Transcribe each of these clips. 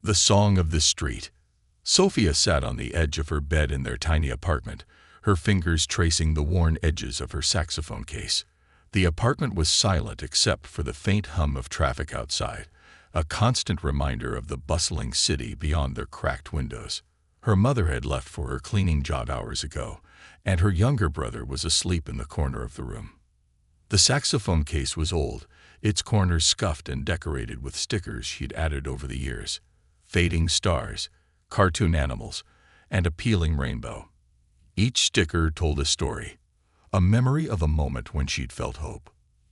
The song of the street. Sophia sat on the edge of her bed in their tiny apartment, her fingers tracing the worn edges of her saxophone case. The apartment was silent except for the faint hum of traffic outside, a constant reminder of the bustling city beyond their cracked windows. Her mother had left for her cleaning job hours ago, and her younger brother was asleep in the corner of the room. The saxophone case was old, its corners scuffed and decorated with stickers she'd added over the years. Fading stars, cartoon animals, and a peeling rainbow. Each sticker told a story, a memory of a moment when she'd felt hope.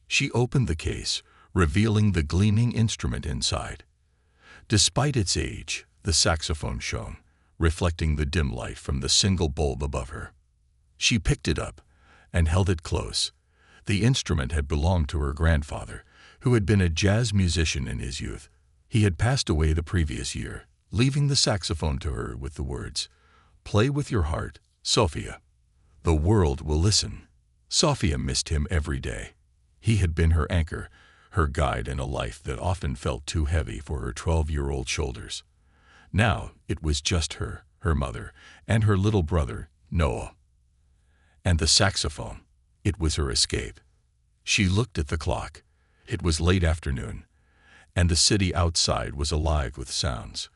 She opened the case, revealing the gleaming instrument inside. Despite its age, the saxophone shone, reflecting the dim light from the single bulb above her. She picked it up and held it close. The instrument had belonged to her grandfather, who had been a jazz musician in his youth. He had passed away the previous year, leaving the saxophone to her with the words, "Play with your heart, Sophia. The world will listen." Sophia missed him every day. He had been her anchor, her guide in a life that often felt too heavy for her 12-year-old shoulders. Now it was just her, her mother, and her little brother, Noah. And the saxophone. It was her escape. She looked at the clock. It was late afternoon, and the city outside was alive with sounds.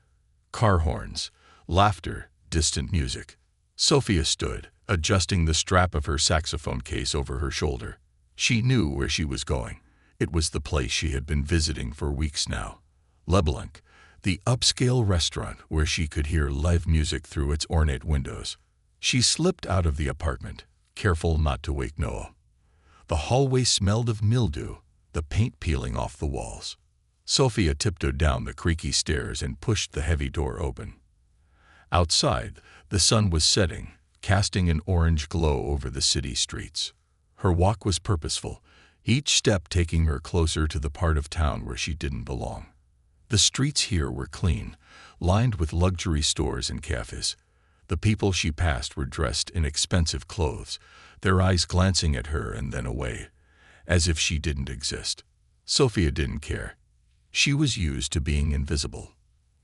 Car horns, laughter, distant music. Sophia stood, adjusting the strap of her saxophone case over her shoulder. She knew where she was going. It was the place she had been visiting for weeks now. LeBlanc, the upscale restaurant where she could hear live music through its ornate windows. She slipped out of the apartment, careful not to wake Noah. The hallway smelled of mildew, the paint peeling off the walls. Sophia tiptoed down the creaky stairs and pushed the heavy door open. Outside, the sun was setting, casting an orange glow over the city streets. Her walk was purposeful, each step taking her closer to the part of town where she didn't belong. The streets here were clean, lined with luxury stores and cafes. The people she passed were dressed in expensive clothes, their eyes glancing at her and then away, as if she didn't exist. Sophia didn't care. She was used to being invisible.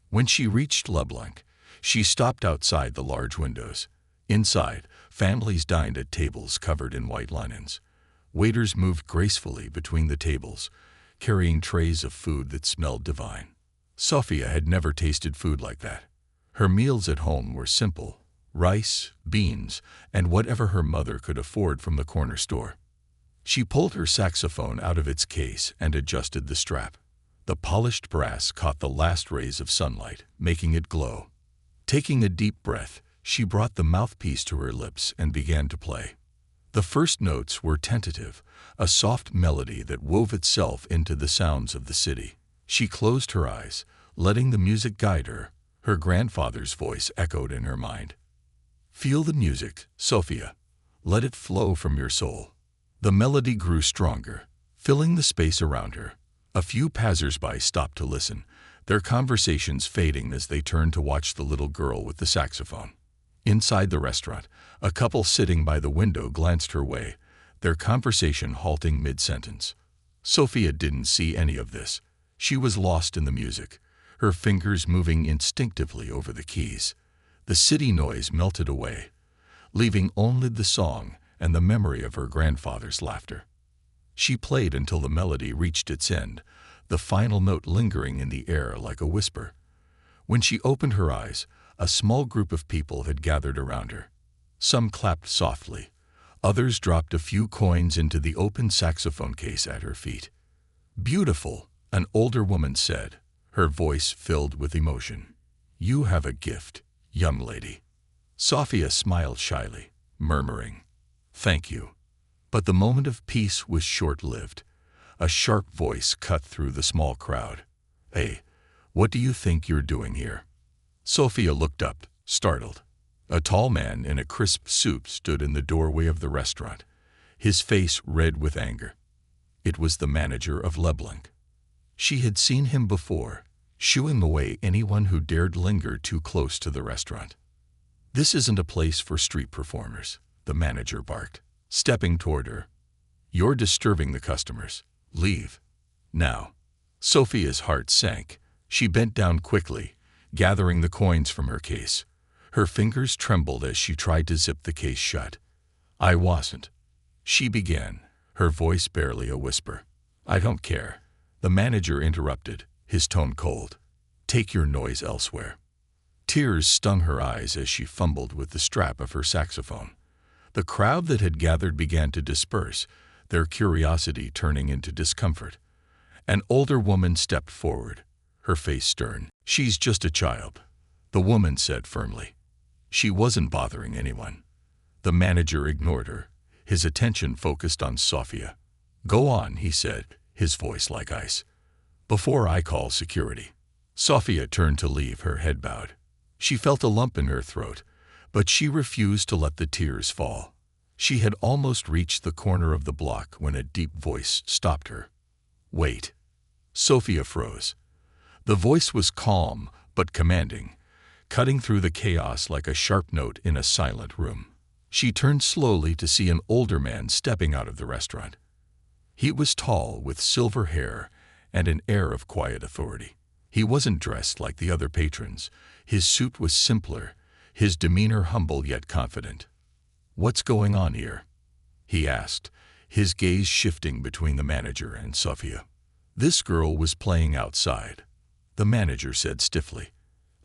When she reached LeBlanc, she stopped outside the large windows. Inside, families dined at tables covered in white linens. Waiters moved gracefully between the tables, carrying trays of food that smelled divine. Sophia had never tasted food like that. Her meals at home were simple: rice, beans, and whatever her mother could afford from the corner store. She pulled her saxophone out of its case and adjusted the strap. The polished brass caught the last rays of sunlight, making it glow. Taking a deep breath, she brought the mouthpiece to her lips and began to play. The first notes were tentative, a soft melody that wove itself into the sounds of the city. She closed her eyes, letting the music guide her. Her grandfather's voice echoed in her mind. "Feel the music, Sophia. Let it flow from your soul." The melody grew stronger, filling the space around her. A few passers-by stopped to listen, their conversations fading as they turned to watch the little girl with the saxophone. Inside the restaurant, a couple sitting by the window glanced her way, their conversation halting mid-sentence. Sophia didn't see any of this. She was lost in the music, her fingers moving instinctively over the keys. The city noise melted away, leaving only the song and the memory of her grandfather's laughter. She played until the melody reached its end, the final note lingering in the air like a whisper. When she opened her eyes, a small group of people had gathered around her. Some clapped softly. Others dropped a few coins into the open saxophone case at her feet. "Beautiful," an older woman said, her voice filled with emotion. "You have a gift, young lady." Sophia smiled shyly, murmuring, "Thank you." But the moment of peace was short-lived. A sharp voice cut through the small crowd. "Hey, what do you think you're doing here?" Sophia looked up, startled. A tall man in a crisp suit stood in the doorway of the restaurant, his face red with anger. It was the manager of LeBlanc. She had seen him before, shooing away anyone who dared linger too close to the restaurant. "This isn't a place for street performers," the manager barked, stepping toward her. "You're disturbing the customers. Leave. Now." Sophia's heart sank. She bent down quickly, gathering the coins from her case. Her fingers trembled as she tried to zip the case shut. "I wasn't," she began, her voice barely a whisper. "I don't care," the manager interrupted, his tone cold. "Take your noise elsewhere." Tears stung her eyes as she fumbled with the strap of her saxophone. The crowd that had gathered began to disperse, their curiosity turning into discomfort. An older woman stepped forward, her face stern. "She's just a child," the woman said firmly. She wasn't bothering anyone. The manager ignored her, his attention focused on Sophia. "Go on," he said, his voice like ice. "Before I call security." Sophia turned to leave, her head bowed. She felt a lump in her throat, but she refused to let the tears fall. She had almost reached the corner of the block when a deep voice stopped her. "Wait." Sophia froze. The voice was calm but commanding, cutting through the chaos like a sharp note in a silent room. She turned slowly to see an older man stepping out of the restaurant. He was tall, with silver hair and an air of quiet authority. He wasn't dressed like the other patrons. His suit was simpler, his demeanor humble yet confident. "What's going on here?" he asked, his gaze shifting between the manager and Sophia. "This girl was playing outside," the manager said stiffly.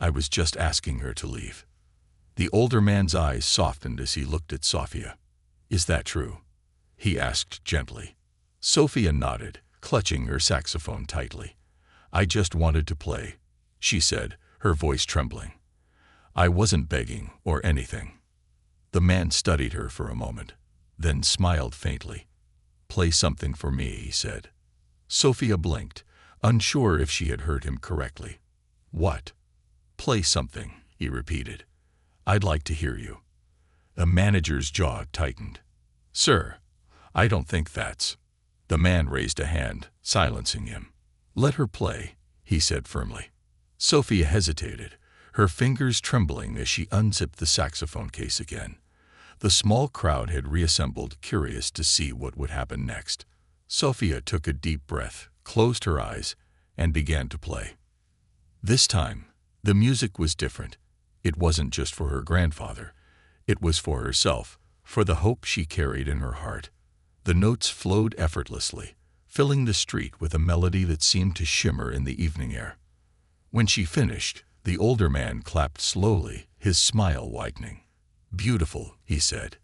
"I was just asking her to leave." The older man's eyes softened as he looked at Sophia. "Is that true?" he asked gently. Sophia nodded, clutching her saxophone tightly. "I just wanted to play," she said, her voice trembling. "I wasn't begging or anything." The man studied her for a moment, then smiled faintly. "Play something for me," he said. Sophia blinked, unsure if she had heard him correctly. "What?" "Play something," he repeated. "I'd like to hear you." The manager's jaw tightened. "Sir, I don't think that's—" The man raised a hand, silencing him. "Let her play," he said firmly. Sophia hesitated, her fingers trembling as she unzipped the saxophone case again. The small crowd had reassembled, curious to see what would happen next. Sophia took a deep breath, closed her eyes, and began to play. This time, the music was different. It wasn't just for her grandfather. It was for herself, for the hope she carried in her heart. The notes flowed effortlessly, filling the street with a melody that seemed to shimmer in the evening air. When she finished, the older man clapped slowly, his smile widening. "Beautiful," he said.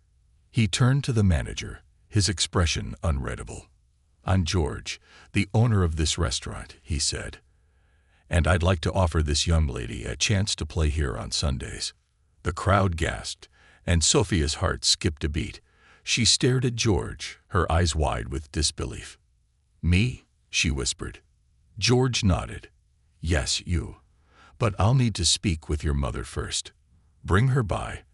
He turned to the manager, his expression unreadable. "I'm George, the owner of this restaurant," he said. "And I'd like to offer this young lady a chance to play here on Sundays." The crowd gasped, and Sophia's heart skipped a beat. She stared at George, her eyes wide with disbelief. "Me?" she whispered. George nodded. "Yes, you. But I'll need to speak with your mother first. Bring her by,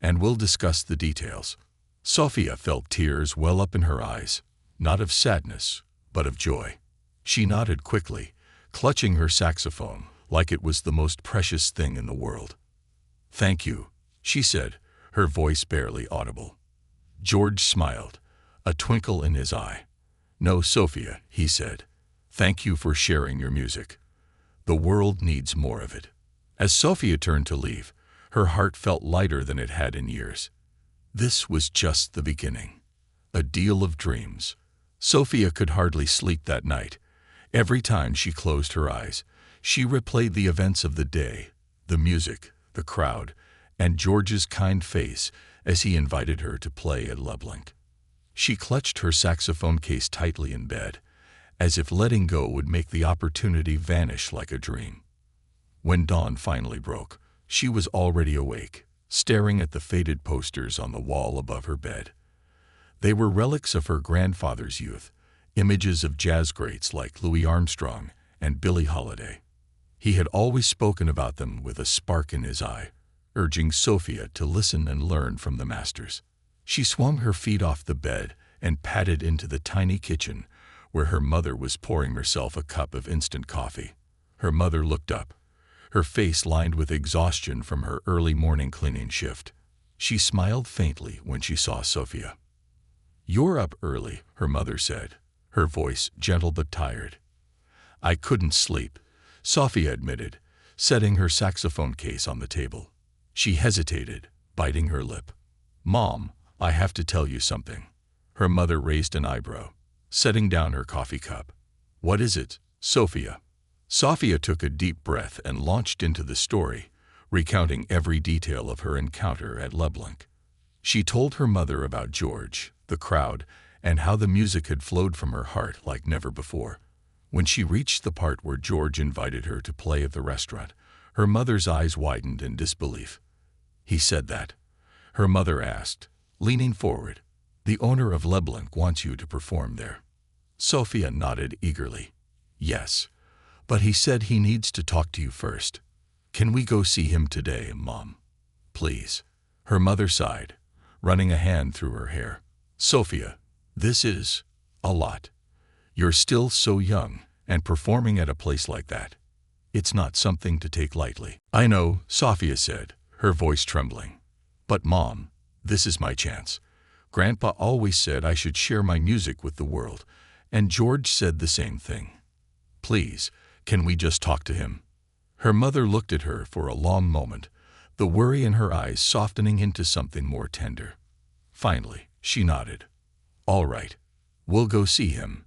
and we'll discuss the details." Sophia felt tears well up in her eyes, not of sadness, but of joy. She nodded quickly, clutching her saxophone like it was the most precious thing in the world. "Thank you," she said, her voice barely audible. George smiled, a twinkle in his eye. "No, Sophia," he said. "Thank you for sharing your music. The world needs more of it." As Sophia turned to leave, her heart felt lighter than it had in years. This was just the beginning. A deal of dreams. Sophia could hardly sleep that night. Every time she closed her eyes, she replayed the events of the day, the music, the crowd, and George's kind face as he invited her to play at Lublink. She clutched her saxophone case tightly in bed, as if letting go would make the opportunity vanish like a dream. When dawn finally broke, she was already awake, staring at the faded posters on the wall above her bed. They were relics of her grandfather's youth, images of jazz greats like Louis Armstrong and Billie Holiday. He had always spoken about them with a spark in his eye, urging Sophia to listen and learn from the masters. She swung her feet off the bed and padded into the tiny kitchen, where her mother was pouring herself a cup of instant coffee. Her mother looked up, her face lined with exhaustion from her early morning cleaning shift. She smiled faintly when she saw Sophia. "You're up early," her mother said, her voice gentle but tired. "I couldn't sleep," Sophia admitted, setting her saxophone case on the table. She hesitated, biting her lip. "Mom, I have to tell you something." Her mother raised an eyebrow, setting down her coffee cup. "What is it, Sophia?" Sophia took a deep breath and launched into the story, recounting every detail of her encounter at LeBlanc. She told her mother about George, the crowd, and how the music had flowed from her heart like never before. When she reached the part where George invited her to play at the restaurant, her mother's eyes widened in disbelief. "He said that?" her mother asked, leaning forward. "The owner of LeBlanc wants you to perform there." Sophia nodded eagerly. "Yes, but he said he needs to talk to you first. Can we go see him today, Mom? Please." Her mother sighed, running a hand through her hair. "Sophia, this is a lot. You're still so young, and performing at a place like that. It's not something to take lightly." "I know," Sophia said, her voice trembling. "But Mom, this is my chance. Grandpa always said I should share my music with the world, and George said the same thing. Please, can we just talk to him?" Her mother looked at her for a long moment, the worry in her eyes softening into something more tender. Finally, she nodded. "All right, we'll go see him.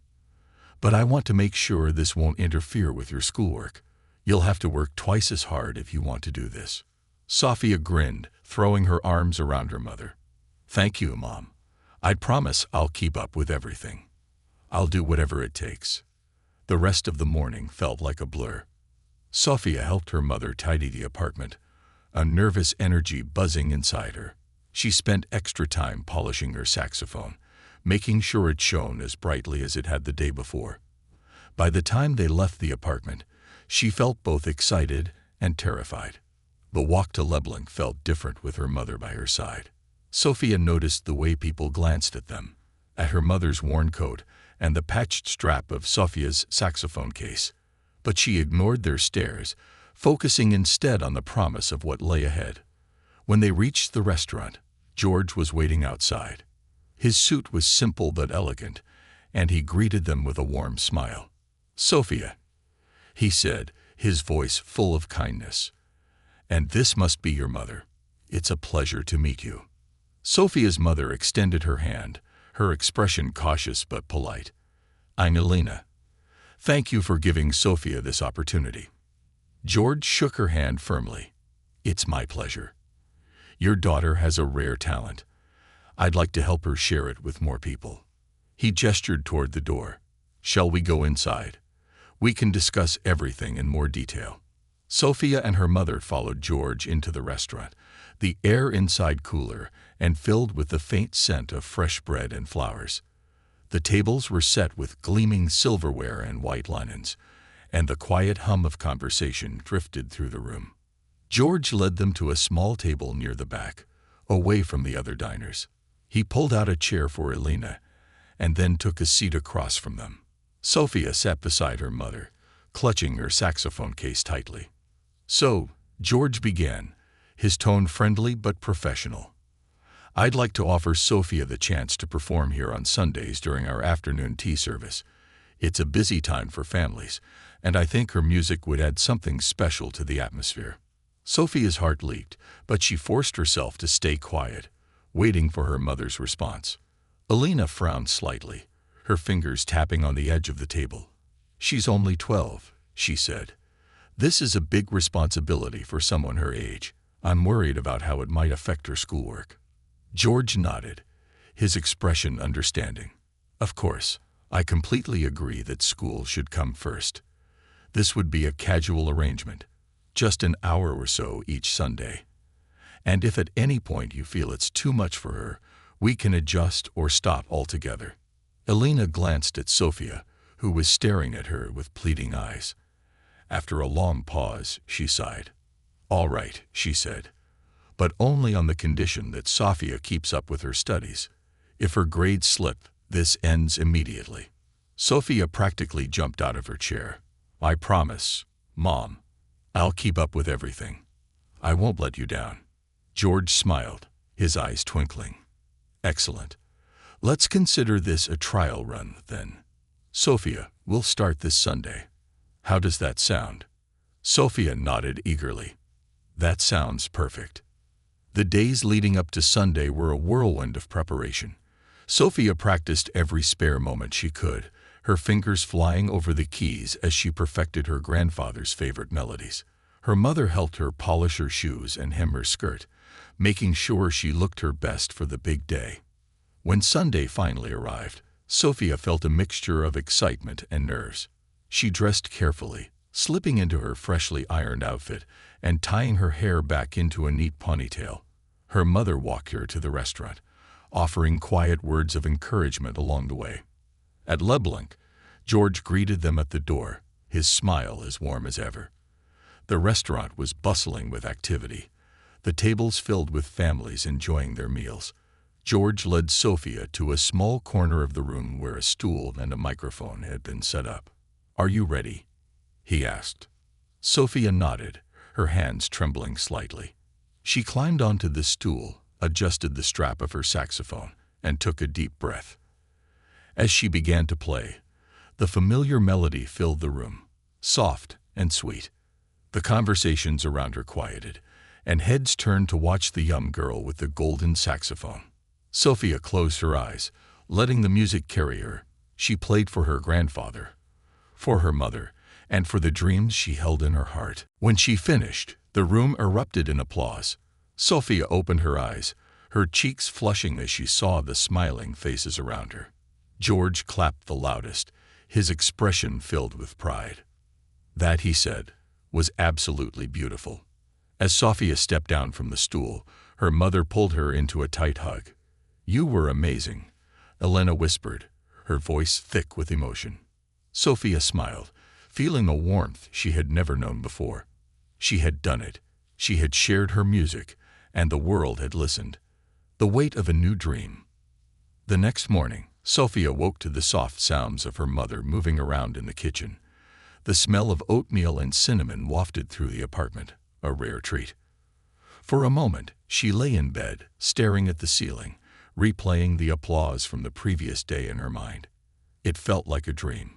But I want to make sure this won't interfere with your schoolwork. You'll have to work twice as hard if you want to do this." Sophia grinned, throwing her arms around her mother. "Thank you, Mom. I promise I'll keep up with everything. I'll do whatever it takes." The rest of the morning felt like a blur. Sophia helped her mother tidy the apartment, a nervous energy buzzing inside her. She spent extra time polishing her saxophone, making sure it shone as brightly as it had the day before. By the time they left the apartment, she felt both excited and terrified. The walk to LeBlanc felt different with her mother by her side. Sophia noticed the way people glanced at them, at her mother's worn coat and the patched strap of Sophia's saxophone case. But she ignored their stares, focusing instead on the promise of what lay ahead. When they reached the restaurant, George was waiting outside. His suit was simple but elegant, and he greeted them with a warm smile. "Sophia," he said, his voice full of kindness. "And this must be your mother. It's a pleasure to meet you." Sophia's mother extended her hand, her expression cautious but polite. "I'm Elena. Thank you for giving Sophia this opportunity." George shook her hand firmly. "It's my pleasure. Your daughter has a rare talent. I'd like to help her share it with more people." He gestured toward the door. "Shall we go inside? We can discuss everything in more detail." Sophia and her mother followed George into the restaurant, the air inside cooler and filled with the faint scent of fresh bread and flowers. The tables were set with gleaming silverware and white linens, and the quiet hum of conversation drifted through the room. George led them to a small table near the back, away from the other diners. He pulled out a chair for Elena, and then took a seat across from them. Sophia sat beside her mother, clutching her saxophone case tightly. "So," George began, his tone friendly but professional, "I'd like to offer Sophia the chance to perform here on Sundays during our afternoon tea service. It's a busy time for families, and I think her music would add something special to the atmosphere." Sophia's heart leaped, but she forced herself to stay quiet, waiting for her mother's response. Elena frowned slightly, her fingers tapping on the edge of the table. "She's only 12, she said. "This is a big responsibility for someone her age. I'm worried about how it might affect her schoolwork." George nodded, his expression understanding. "Of course, I completely agree that school should come first. This would be a casual arrangement, just an hour or so each Sunday. And if at any point you feel it's too much for her, we can adjust or stop altogether." Elena glanced at Sophia, who was staring at her with pleading eyes. After a long pause, she sighed. "All right," she said, "but only on the condition that Sophia keeps up with her studies. If her grades slip, this ends immediately." Sophia practically jumped out of her chair. "I promise, Mom. I'll keep up with everything. I won't let you down." George smiled, his eyes twinkling. "Excellent. Let's consider this a trial run, then. Sophia, we'll start this Sunday. How does that sound?" Sophia nodded eagerly. That sounds perfect. The days leading up to Sunday were a whirlwind of preparation. Sophia practiced every spare moment she could, her fingers flying over the keys as she perfected her grandfather's favorite melodies. Her mother helped her polish her shoes and hem her skirt, making sure she looked her best for the big day. When Sunday finally arrived, Sophia felt a mixture of excitement and nerves. She dressed carefully, slipping into her freshly ironed outfit and tying her hair back into a neat ponytail. Her mother walked her to the restaurant, offering quiet words of encouragement along the way. At LeBlanc, George greeted them at the door, his smile as warm as ever. The restaurant was bustling with activity, the tables filled with families enjoying their meals. George led Sophia to a small corner of the room where a stool and a microphone had been set up. "Are you ready?" he asked. Sophia nodded, her hands trembling slightly. She climbed onto the stool, adjusted the strap of her saxophone, and took a deep breath. As she began to play, the familiar melody filled the room, soft and sweet. The conversations around her quieted, and heads turned to watch the young girl with the golden saxophone. Sophia closed her eyes, letting the music carry her. She played for her grandfather, for her mother, and for the dreams she held in her heart. When she finished, the room erupted in applause. Sophia opened her eyes, her cheeks flushing as she saw the smiling faces around her. George clapped the loudest, his expression filled with pride. That, he said, was absolutely beautiful. As Sophia stepped down from the stool, her mother pulled her into a tight hug. "You were amazing," Elena whispered, her voice thick with emotion. Sophia smiled, feeling a warmth she had never known before. She had done it. She had shared her music, and the world had listened. The weight of a new dream. The next morning, Sophia woke to the soft sounds of her mother moving around in the kitchen. The smell of oatmeal and cinnamon wafted through the apartment, a rare treat. For a moment, she lay in bed, staring at the ceiling, replaying the applause from the previous day in her mind. It felt like a dream.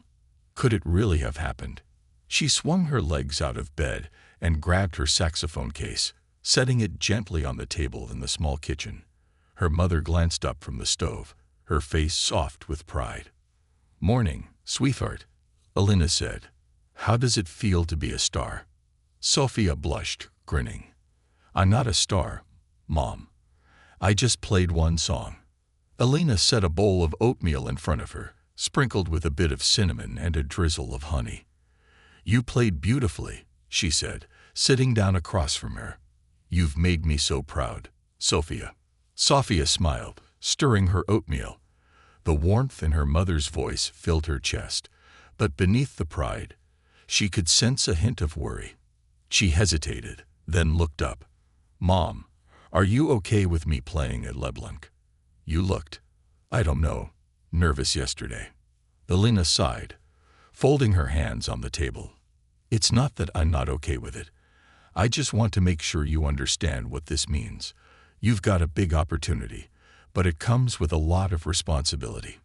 Could it really have happened? She swung her legs out of bed and grabbed her saxophone case, setting it gently on the table in the small kitchen. Her mother glanced up from the stove, her face soft with pride. "Morning, sweetheart," Elena said. "How does it feel to be a star?" Sophia blushed, grinning. "I'm not a star, Mom. I just played one song." Elena set a bowl of oatmeal in front of her, sprinkled with a bit of cinnamon and a drizzle of honey. "You played beautifully," she said, sitting down across from her. "You've made me so proud, Sophia." Sophia smiled, stirring her oatmeal. The warmth in her mother's voice filled her chest, but beneath the pride, she could sense a hint of worry. She hesitated, then looked up. "Mom, are you okay with me playing at LeBlanc? You looked, I don't know, nervous yesterday." Elena sighed, folding her hands on the table. "It's not that I'm not okay with it. I just want to make sure you understand what this means. You've got a big opportunity, but it comes with a lot of responsibility.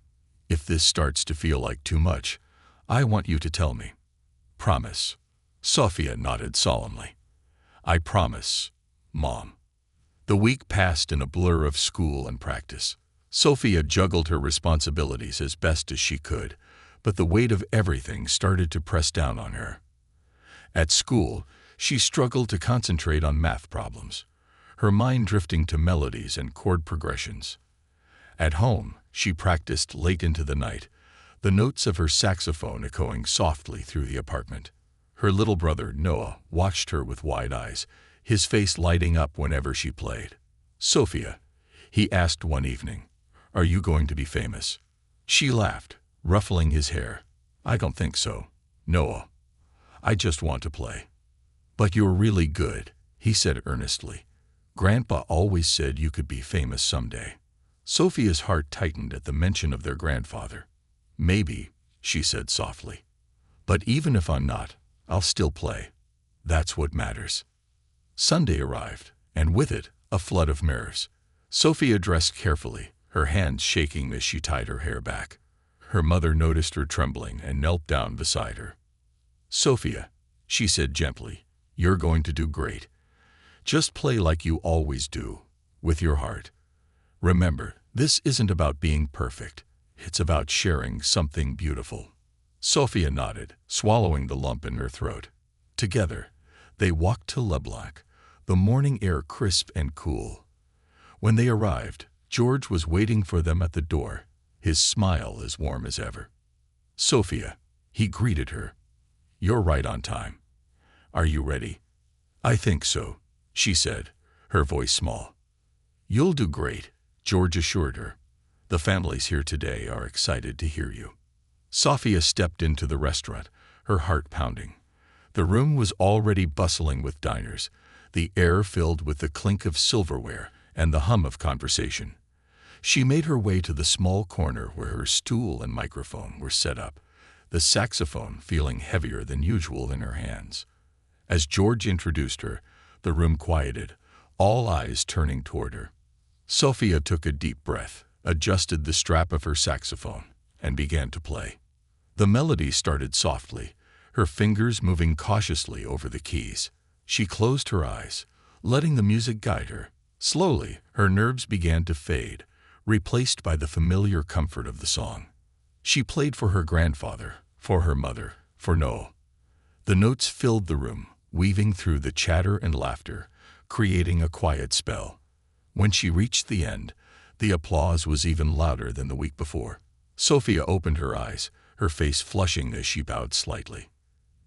If this starts to feel like too much, I want you to tell me. Promise." Sophia nodded solemnly. "I promise, Mom." The week passed in a blur of school and practice. Sophia juggled her responsibilities as best as she could, but the weight of everything started to press down on her. At school, she struggled to concentrate on math problems, her mind drifting to melodies and chord progressions. At home, she practiced late into the night, the notes of her saxophone echoing softly through the apartment. Her little brother, Noah, watched her with wide eyes, his face lighting up whenever she played. "Sophia," he asked one evening, "are you going to be famous?" She laughed, ruffling his hair. "I don't think so, Noah. I just want to play." "But you're really good," he said earnestly. "Grandpa always said you could be famous someday." Sophia's heart tightened at the mention of their grandfather. "Maybe," she said softly. "But even if I'm not, I'll still play. That's what matters." Sunday arrived, and with it, a flood of nerves. Sophia dressed carefully, her hands shaking as she tied her hair back. Her mother noticed her trembling and knelt down beside her. "Sophia, she said gently. You're going to do great. Just play like you always do, with your heart. Remember, this isn't about being perfect. It's about sharing something beautiful. Sophia nodded, swallowing the lump in her throat. Together, they walked to LeBlanc, the morning air crisp and cool. When they arrived, George was waiting for them at the door, his smile as warm as ever. Sophia, he greeted her. You're right on time. Are you ready? I think so, she said, her voice small. You'll do great, George assured her. The families here today are excited to hear you. Sophia stepped into the restaurant, her heart pounding. The room was already bustling with diners, the air filled with the clink of silverware and the hum of conversation. She made her way to the small corner where her stool and microphone were set up, the saxophone feeling heavier than usual in her hands. As George introduced her, the room quieted, all eyes turning toward her. Sophia took a deep breath, adjusted the strap of her saxophone, and began to play. The melody started softly, her fingers moving cautiously over the keys. She closed her eyes, letting the music guide her. Slowly, her nerves began to fade, replaced by the familiar comfort of the song. She played for her grandfather, for her mother, for Noel. The notes filled the room, weaving through the chatter and laughter, creating a quiet spell. When she reached the end, the applause was even louder than the week before. Sophia opened her eyes, her face flushing as she bowed slightly.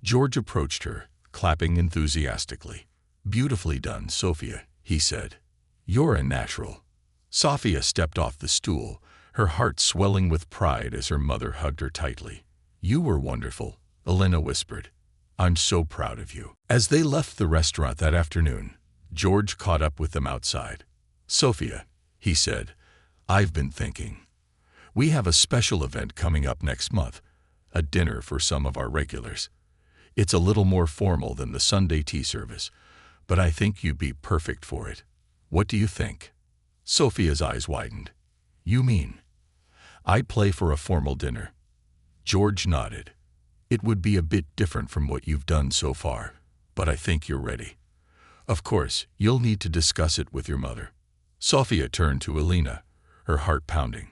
George approached her, clapping enthusiastically. Beautifully done, Sophia, he said. You're a natural. Sophia stepped off the stool, her heart swelling with pride as her mother hugged her tightly. You were wonderful, Elena whispered. I'm so proud of you. As they left the restaurant that afternoon, George caught up with them outside. Sophia, he said, I've been thinking. We have a special event coming up next month, a dinner for some of our regulars. It's a little more formal than the Sunday tea service, but I think you'd be perfect for it. What do you think? Sophia's eyes widened. You mean? I'd play for a formal dinner. George nodded. It would be a bit different from what you've done so far, but I think you're ready. Of course, you'll need to discuss it with your mother. Sophia turned to Elena, her heart pounding.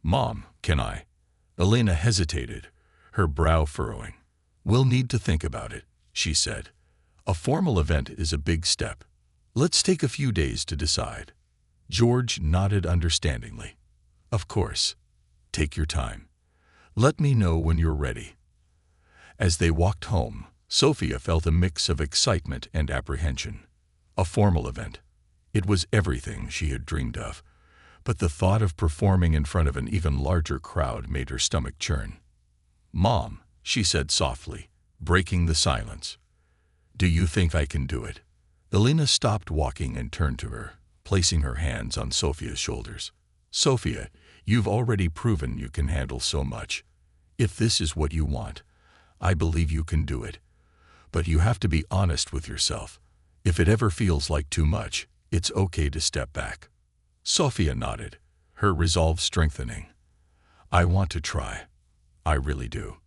Mom, can I? Elena hesitated, her brow furrowing. We'll need to think about it, she said. A formal event is a big step. Let's take a few days to decide. George nodded understandingly. Of course. Take your time. Let me know when you're ready. As they walked home, Sophia felt a mix of excitement and apprehension. A formal event. It was everything she had dreamed of, but the thought of performing in front of an even larger crowd made her stomach churn. Mom, she said softly, breaking the silence. Do you think I can do it? Elena stopped walking and turned to her, placing her hands on Sophia's shoulders. Sophia, you've already proven you can handle so much. If this is what you want, I believe you can do it. But you have to be honest with yourself. If it ever feels like too much, it's okay to step back. Sophia nodded, her resolve strengthening. I want to try. I really do.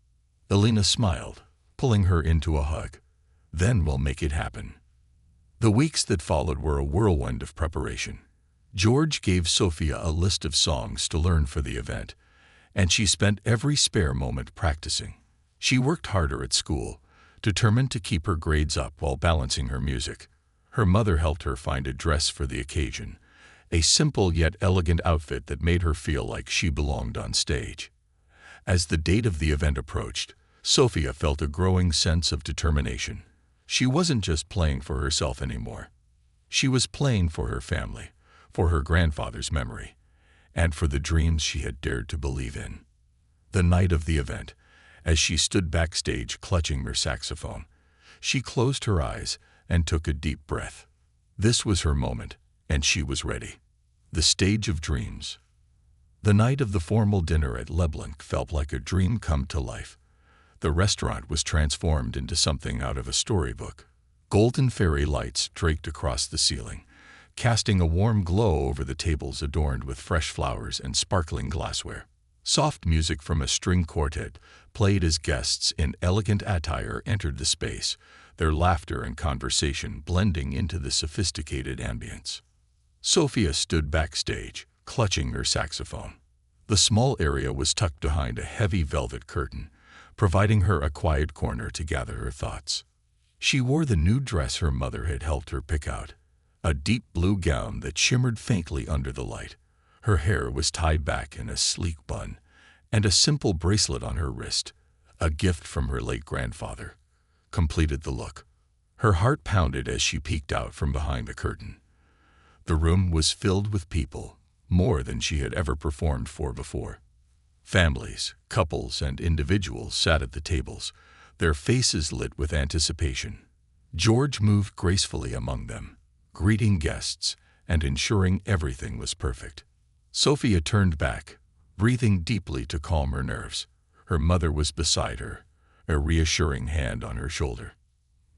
Elena smiled, pulling her into a hug. Then we'll make it happen. The weeks that followed were a whirlwind of preparation. George gave Sophia a list of songs to learn for the event, and she spent every spare moment practicing. She worked harder at school, determined to keep her grades up while balancing her music. Her mother helped her find a dress for the occasion, a simple yet elegant outfit that made her feel like she belonged on stage. As the date of the event approached, Sophia felt a growing sense of determination. She wasn't just playing for herself anymore. She was playing for her family, for her grandfather's memory, and for the dreams she had dared to believe in. The night of the event, as she stood backstage clutching her saxophone, she closed her eyes and took a deep breath. This was her moment, and she was ready. The stage of dreams. The night of the formal dinner at LeBlanc felt like a dream come to life. The restaurant was transformed into something out of a storybook. Golden fairy lights draped across the ceiling, casting a warm glow over the tables adorned with fresh flowers and sparkling glassware. Soft music from a string quartet played as guests in elegant attire entered the space, their laughter and conversation blending into the sophisticated ambience. Sophia stood backstage, clutching her saxophone. The small area was tucked behind a heavy velvet curtain, providing her a quiet corner to gather her thoughts. She wore the new dress her mother had helped her pick out, a deep blue gown that shimmered faintly under the light. Her hair was tied back in a sleek bun, and a simple bracelet on her wrist, a gift from her late grandfather, completed the look. Her heart pounded as she peeked out from behind the curtain. The room was filled with people, more than she had ever performed for before. Families, couples, and individuals sat at the tables, their faces lit with anticipation. George moved gracefully among them, greeting guests and ensuring everything was perfect. Sophia turned back, breathing deeply to calm her nerves. Her mother was beside her, a reassuring hand on her shoulder.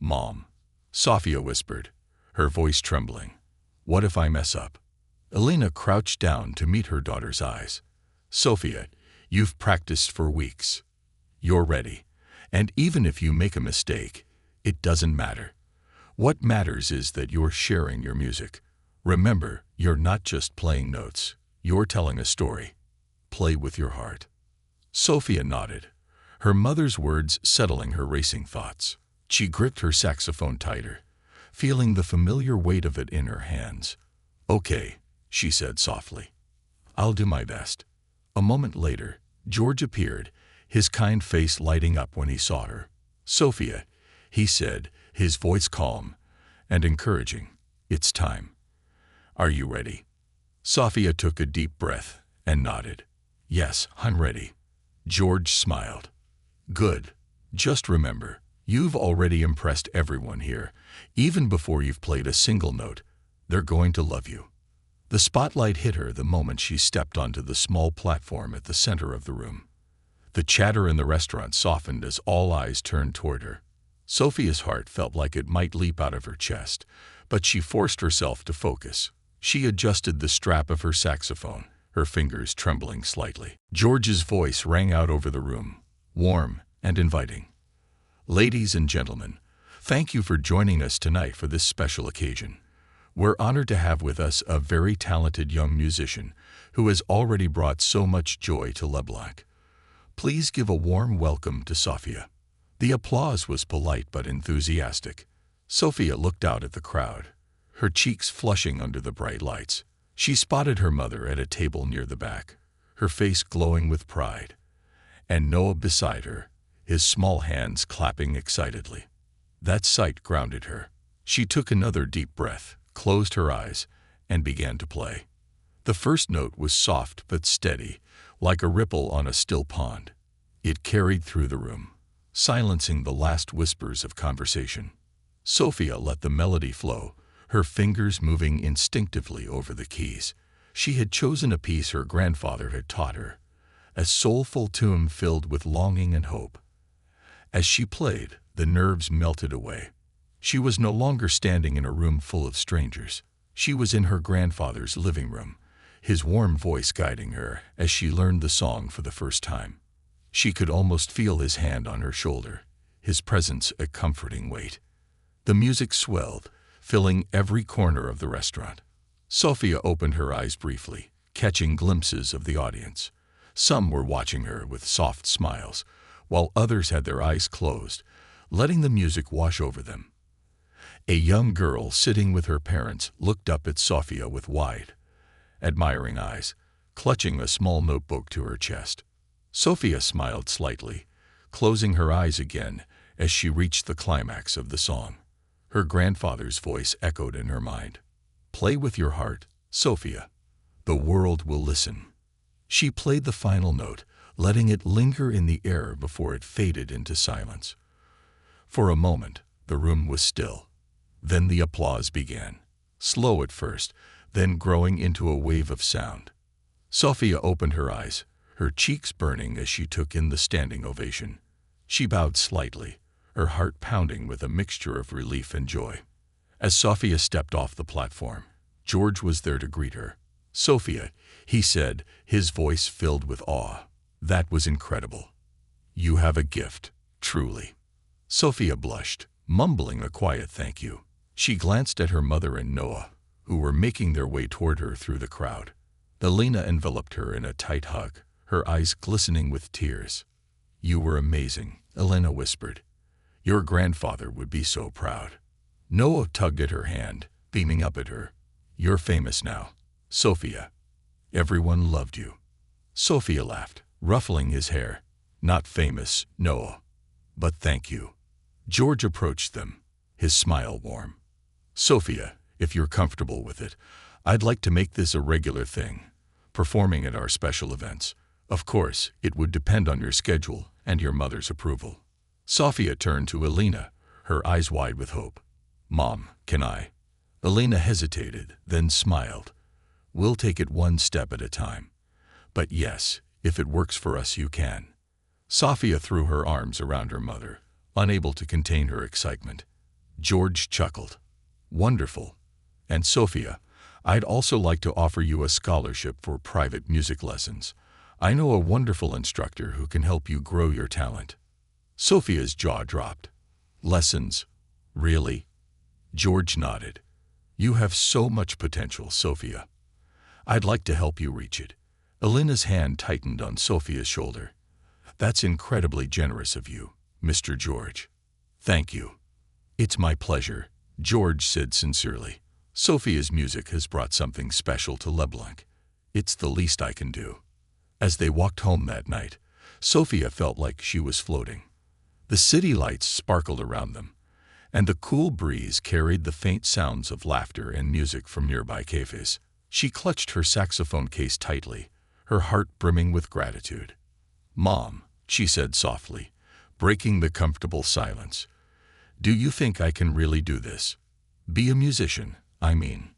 "Mom," Sophia whispered, her voice trembling. "What if I mess up?" Elena crouched down to meet her daughter's eyes. "Sophia, you've practiced for weeks. You're ready. And even if you make a mistake, it doesn't matter. What matters is that you're sharing your music. Remember, you're not just playing notes. You're telling a story. Play with your heart." Sophia nodded, her mother's words settling her racing thoughts. She gripped her saxophone tighter, feeling the familiar weight of it in her hands. "Okay," she said softly. "I'll do my best." A moment later, George appeared, his kind face lighting up when he saw her. "Sophia," he said, his voice calm and encouraging, "it's time. Are you ready?" Sophia took a deep breath and nodded. "Yes, I'm ready." George smiled. "Good. Just remember, you've already impressed everyone here. Even before you've played a single note, they're going to love you." The spotlight hit her the moment she stepped onto the small platform at the center of the room. The chatter in the restaurant softened as all eyes turned toward her. Sophia's heart felt like it might leap out of her chest, but she forced herself to focus. She adjusted the strap of her saxophone, her fingers trembling slightly. George's voice rang out over the room, warm and inviting. "Ladies and gentlemen, thank you for joining us tonight for this special occasion. We're honored to have with us a very talented young musician who has already brought so much joy to LeBlanc. Please give a warm welcome to Sophia." The applause was polite but enthusiastic. Sophia looked out at the crowd, her cheeks flushing under the bright lights. She spotted her mother at a table near the back, her face glowing with pride, and Noah beside her, his small hands clapping excitedly. That sight grounded her. She took another deep breath, closed her eyes, and began to play. The first note was soft but steady, like a ripple on a still pond. It carried through the room, silencing the last whispers of conversation. Sophia let the melody flow, her fingers moving instinctively over the keys. She had chosen a piece her grandfather had taught her, a soulful tune filled with longing and hope. As she played, the nerves melted away. She was no longer standing in a room full of strangers. She was in her grandfather's living room, his warm voice guiding her as she learned the song for the first time. She could almost feel his hand on her shoulder, his presence a comforting weight. The music swelled, filling every corner of the restaurant. Sophia opened her eyes briefly, catching glimpses of the audience. Some were watching her with soft smiles, while others had their eyes closed, letting the music wash over them. A young girl sitting with her parents looked up at Sophia with wide, admiring eyes, clutching a small notebook to her chest. Sophia smiled slightly, closing her eyes again as she reached the climax of the song. Her grandfather's voice echoed in her mind. "Play with your heart, Sophia. The world will listen." She played the final note, letting it linger in the air before it faded into silence. For a moment, the room was still. Then the applause began, slow at first, then growing into a wave of sound. Sophia opened her eyes, her cheeks burning as she took in the standing ovation. She bowed slightly, her heart pounding with a mixture of relief and joy. As Sophia stepped off the platform, George was there to greet her. "Sophia," he said, his voice filled with awe. That was incredible. You have a gift, truly. Sophia blushed, mumbling a quiet thank you. She glanced at her mother and Noah, who were making their way toward her through the crowd. Elena enveloped her in a tight hug, her eyes glistening with tears. You were amazing, Elena whispered. Your grandfather would be so proud. Noah tugged at her hand, beaming up at her. You're famous now, Sophia. Everyone loved you. Sophia laughed, ruffling his hair. Not famous, Noah. But thank you. George approached them, his smile warm. Sophia, if you're comfortable with it, I'd like to make this a regular thing, performing at our special events. Of course, it would depend on your schedule and your mother's approval. Sophia turned to Elena, her eyes wide with hope. Mom, can I? Elena hesitated, then smiled. We'll take it one step at a time. But yes, if it works for us, you can. Sophia threw her arms around her mother, unable to contain her excitement. George chuckled. Wonderful. And Sophia, I'd also like to offer you a scholarship for private music lessons. I know a wonderful instructor who can help you grow your talent. Sophia's jaw dropped. Lessons? Really? George nodded. You have so much potential, Sophia. I'd like to help you reach it. Elena's hand tightened on Sophia's shoulder. That's incredibly generous of you, Mr. George. Thank you. It's my pleasure, George said sincerely. Sophia's music has brought something special to LeBlanc. It's the least I can do. As they walked home that night, Sophia felt like she was floating. The city lights sparkled around them, and the cool breeze carried the faint sounds of laughter and music from nearby cafes. She clutched her saxophone case tightly, her heart brimming with gratitude. Mom, she said softly, breaking the comfortable silence. Do you think I can really do this? Be a musician, I mean.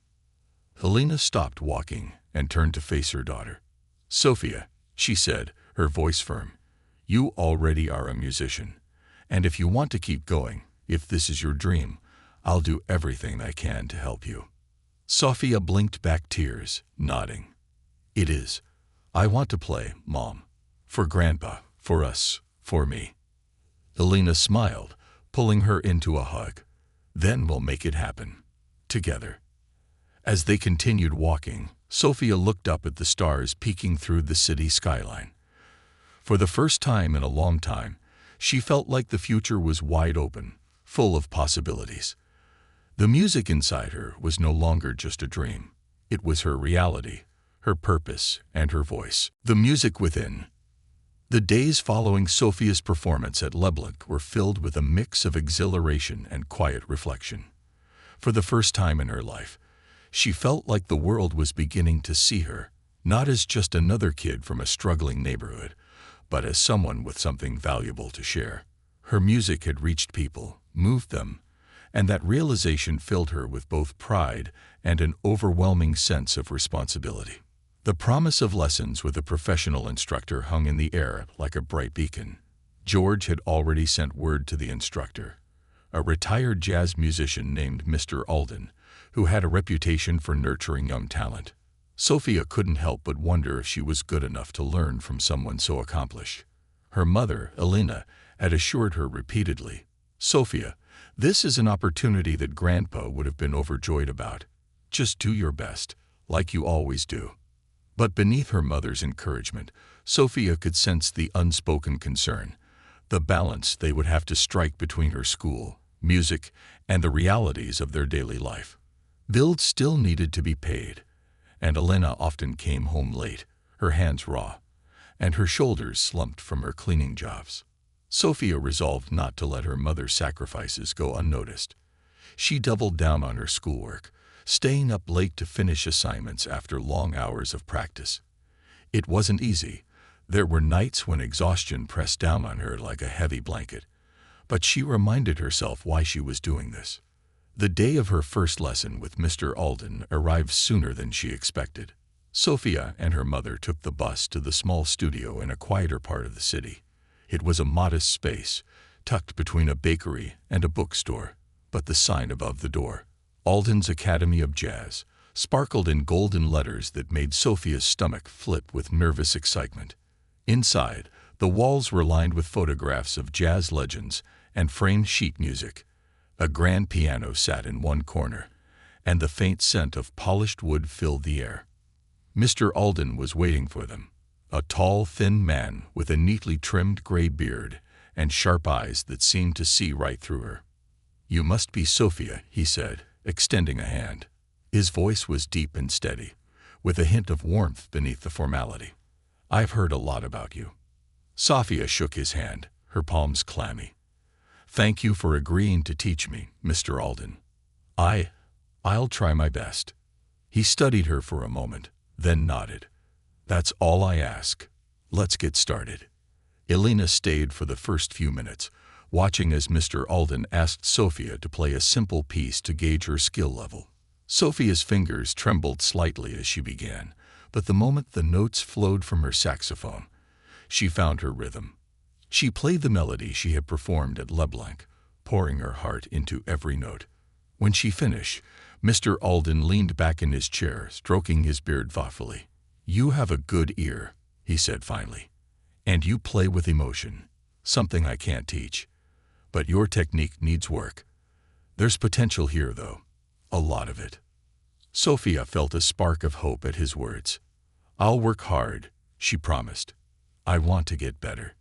Helena stopped walking and turned to face her daughter. Sophia, she said, her voice firm, you already are a musician. And if you want to keep going, if this is your dream, I'll do everything I can to help you. Sophia blinked back tears, nodding. It is. I want to play, Mom. For Grandpa, for us, for me. Elena smiled, pulling her into a hug. Then we'll make it happen. Together. As they continued walking, Sophia looked up at the stars peeking through the city skyline. For the first time in a long time, she felt like the future was wide open, full of possibilities. The music inside her was no longer just a dream. It was her reality, her purpose, and her voice. The music within. The days following Sophia's performance at LeBlanc were filled with a mix of exhilaration and quiet reflection. For the first time in her life, she felt like the world was beginning to see her, not as just another kid from a struggling neighborhood, but as someone with something valuable to share. Her music had reached people, moved them, and that realization filled her with both pride and an overwhelming sense of responsibility. The promise of lessons with a professional instructor hung in the air like a bright beacon. George had already sent word to the instructor, a retired jazz musician named Mr. Alden, who had a reputation for nurturing young talent. Sophia couldn't help but wonder if she was good enough to learn from someone so accomplished. Her mother, Elena, had assured her repeatedly, Sophia, this is an opportunity that Grandpa would have been overjoyed about. Just do your best, like you always do. But beneath her mother's encouragement, Sophia could sense the unspoken concern, the balance they would have to strike between her school, music, and the realities of their daily life. Bills still needed to be paid, and Elena often came home late, her hands raw, and her shoulders slumped from her cleaning jobs. Sophia resolved not to let her mother's sacrifices go unnoticed. She doubled down on her schoolwork, staying up late to finish assignments after long hours of practice. It wasn't easy. There were nights when exhaustion pressed down on her like a heavy blanket, but she reminded herself why she was doing this. The day of her first lesson with Mr. Alden arrived sooner than she expected. Sophia and her mother took the bus to the small studio in a quieter part of the city. It was a modest space, tucked between a bakery and a bookstore, but the sign above the door, Alden's Academy of Jazz, sparkled in golden letters that made Sophia's stomach flip with nervous excitement. Inside, the walls were lined with photographs of jazz legends and framed sheet music. A grand piano sat in one corner, and the faint scent of polished wood filled the air. Mr. Alden was waiting for them, a tall, thin man with a neatly trimmed gray beard and sharp eyes that seemed to see right through her. "You must be Sophia," he said, extending a hand. His voice was deep and steady, with a hint of warmth beneath the formality. "I've heard a lot about you." Sophia shook his hand, her palms clammy. "Thank you for agreeing to teach me, Mr. Alden. I'll try my best." He studied her for a moment, then nodded. "That's all I ask. Let's get started." Elena stayed for the first few minutes, watching as Mr. Alden asked Sophia to play a simple piece to gauge her skill level. Sophia's fingers trembled slightly as she began, but the moment the notes flowed from her saxophone, she found her rhythm. She played the melody she had performed at LeBlanc, pouring her heart into every note. When she finished, Mr. Alden leaned back in his chair, stroking his beard thoughtfully. "You have a good ear," he said finally, "and you play with emotion, something I can't teach. But your technique needs work. There's potential here, though. A lot of it." Sophia felt a spark of hope at his words. "I'll work hard," she promised. "I want to get better."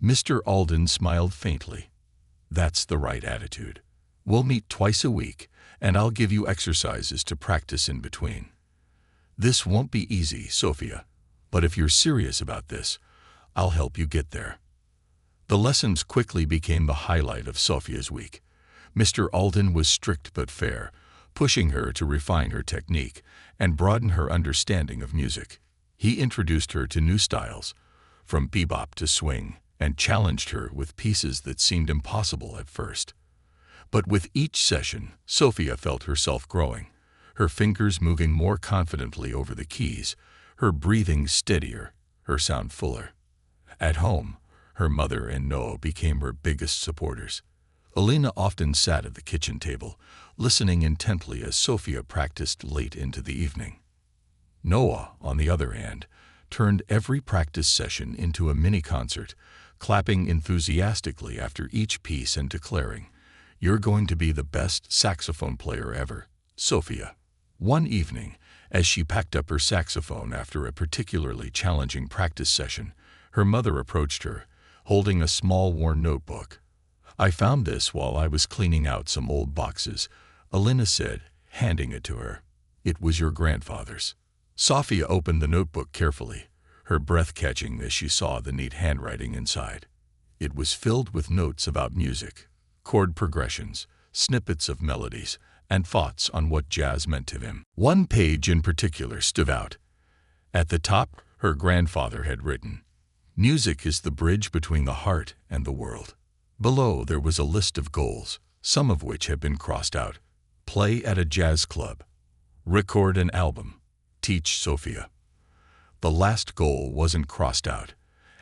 Mr. Alden smiled faintly. "That's the right attitude. We'll meet twice a week, and I'll give you exercises to practice in between. This won't be easy, Sophia, but if you're serious about this, I'll help you get there." The lessons quickly became the highlight of Sophia's week. Mr. Alden was strict but fair, pushing her to refine her technique and broaden her understanding of music. He introduced her to new styles, from bebop to swing, and challenged her with pieces that seemed impossible at first. But with each session, Sophia felt herself growing, her fingers moving more confidently over the keys, her breathing steadier, her sound fuller. At home, her mother and Noah became her biggest supporters. Elena often sat at the kitchen table, listening intently as Sophia practiced late into the evening. Noah, on the other hand, turned every practice session into a mini-concert, clapping enthusiastically after each piece and declaring, "You're going to be the best saxophone player ever, Sophia." One evening, as she packed up her saxophone after a particularly challenging practice session, her mother approached her, holding a small worn notebook. "I found this while I was cleaning out some old boxes," Elena said, handing it to her. "It was your grandfather's." Sophia opened the notebook carefully, her breath catching as she saw the neat handwriting inside. It was filled with notes about music, chord progressions, snippets of melodies, and thoughts on what jazz meant to him. One page in particular stood out. At the top, her grandfather had written, "Music is the bridge between the heart and the world." Below there was a list of goals, some of which had been crossed out. Play at a jazz club. Record an album. Teach Sophia. The last goal wasn't crossed out,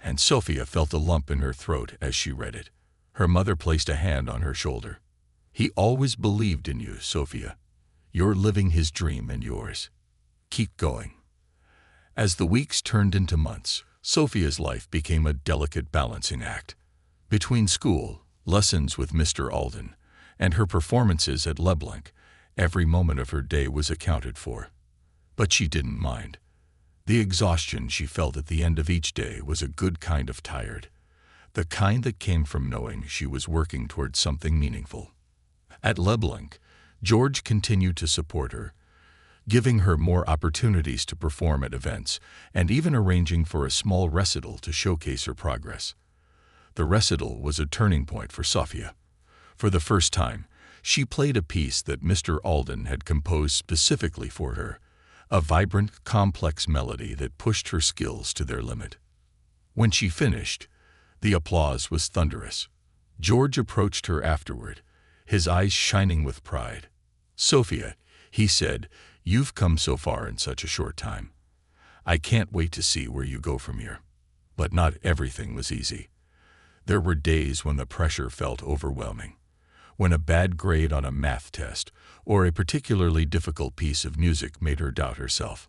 and Sophia felt a lump in her throat as she read it. Her mother placed a hand on her shoulder. "He always believed in you, Sophia. You're living his dream and yours. Keep going." As the weeks turned into months, Sophia's life became a delicate balancing act. Between school, lessons with Mr. Alden, and her performances at LeBlanc, every moment of her day was accounted for. But she didn't mind. The exhaustion she felt at the end of each day was a good kind of tired, the kind that came from knowing she was working towards something meaningful. At LeBlanc, George continued to support her, giving her more opportunities to perform at events and even arranging for a small recital to showcase her progress. The recital was a turning point for Sophia. For the first time, she played a piece that Mr. Alden had composed specifically for her, a vibrant, complex melody that pushed her skills to their limit. When she finished, the applause was thunderous. George approached her afterward, his eyes shining with pride. "Sophia," he said, "you've come so far in such a short time. I can't wait to see where you go from here." But not everything was easy. There were days when the pressure felt overwhelming, when a bad grade on a math test or a particularly difficult piece of music made her doubt herself.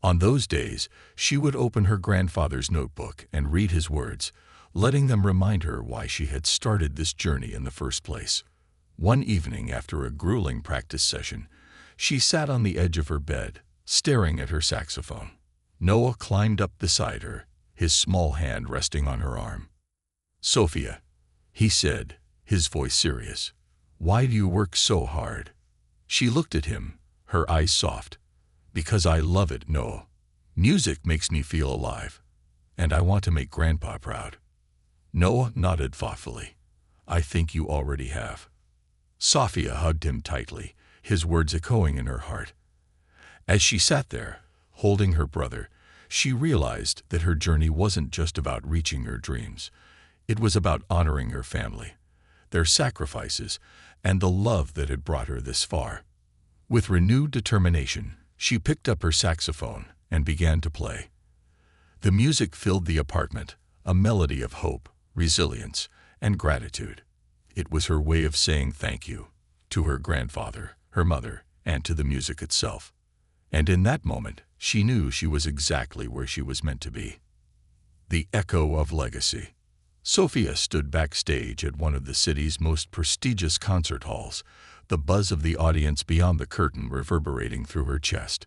On those days, she would open her grandfather's notebook and read his words, letting them remind her why she had started this journey in the first place. One evening after a grueling practice session, she sat on the edge of her bed, staring at her saxophone. Noah climbed up beside her, his small hand resting on her arm. "Sophia," he said, his voice serious, "why do you work so hard?" She looked at him, her eyes soft. "Because I love it, Noah. Music makes me feel alive, and I want to make Grandpa proud." Noah nodded thoughtfully. "I think you already have." Sophia hugged him tightly, his words echoing in her heart. As she sat there, holding her brother, she realized that her journey wasn't just about reaching her dreams. It was about honoring her family, their sacrifices, and the love that had brought her this far. With renewed determination, she picked up her saxophone and began to play. The music filled the apartment, a melody of hope, resilience, and gratitude. It was her way of saying thank you to her grandfather, her mother, and to the music itself. And in that moment, she knew she was exactly where she was meant to be. The echo of legacy. Sophia stood backstage at one of the city's most prestigious concert halls, the buzz of the audience beyond the curtain reverberating through her chest.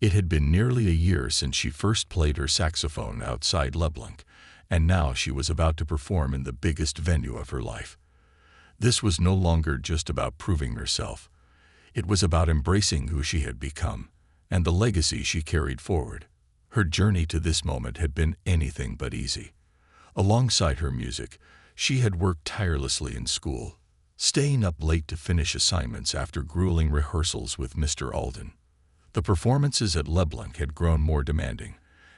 It had been nearly a year since she first played her saxophone outside LeBlanc, and now she was about to perform in the biggest venue of her life. This was no longer just about proving herself. It was about embracing who she had become and the legacy she carried forward. Her journey to this moment had been anything but easy. Alongside her music, she had worked tirelessly in school, staying up late to finish assignments after grueling rehearsals with Mr. Alden. The performances at LeBlanc had grown more demanding,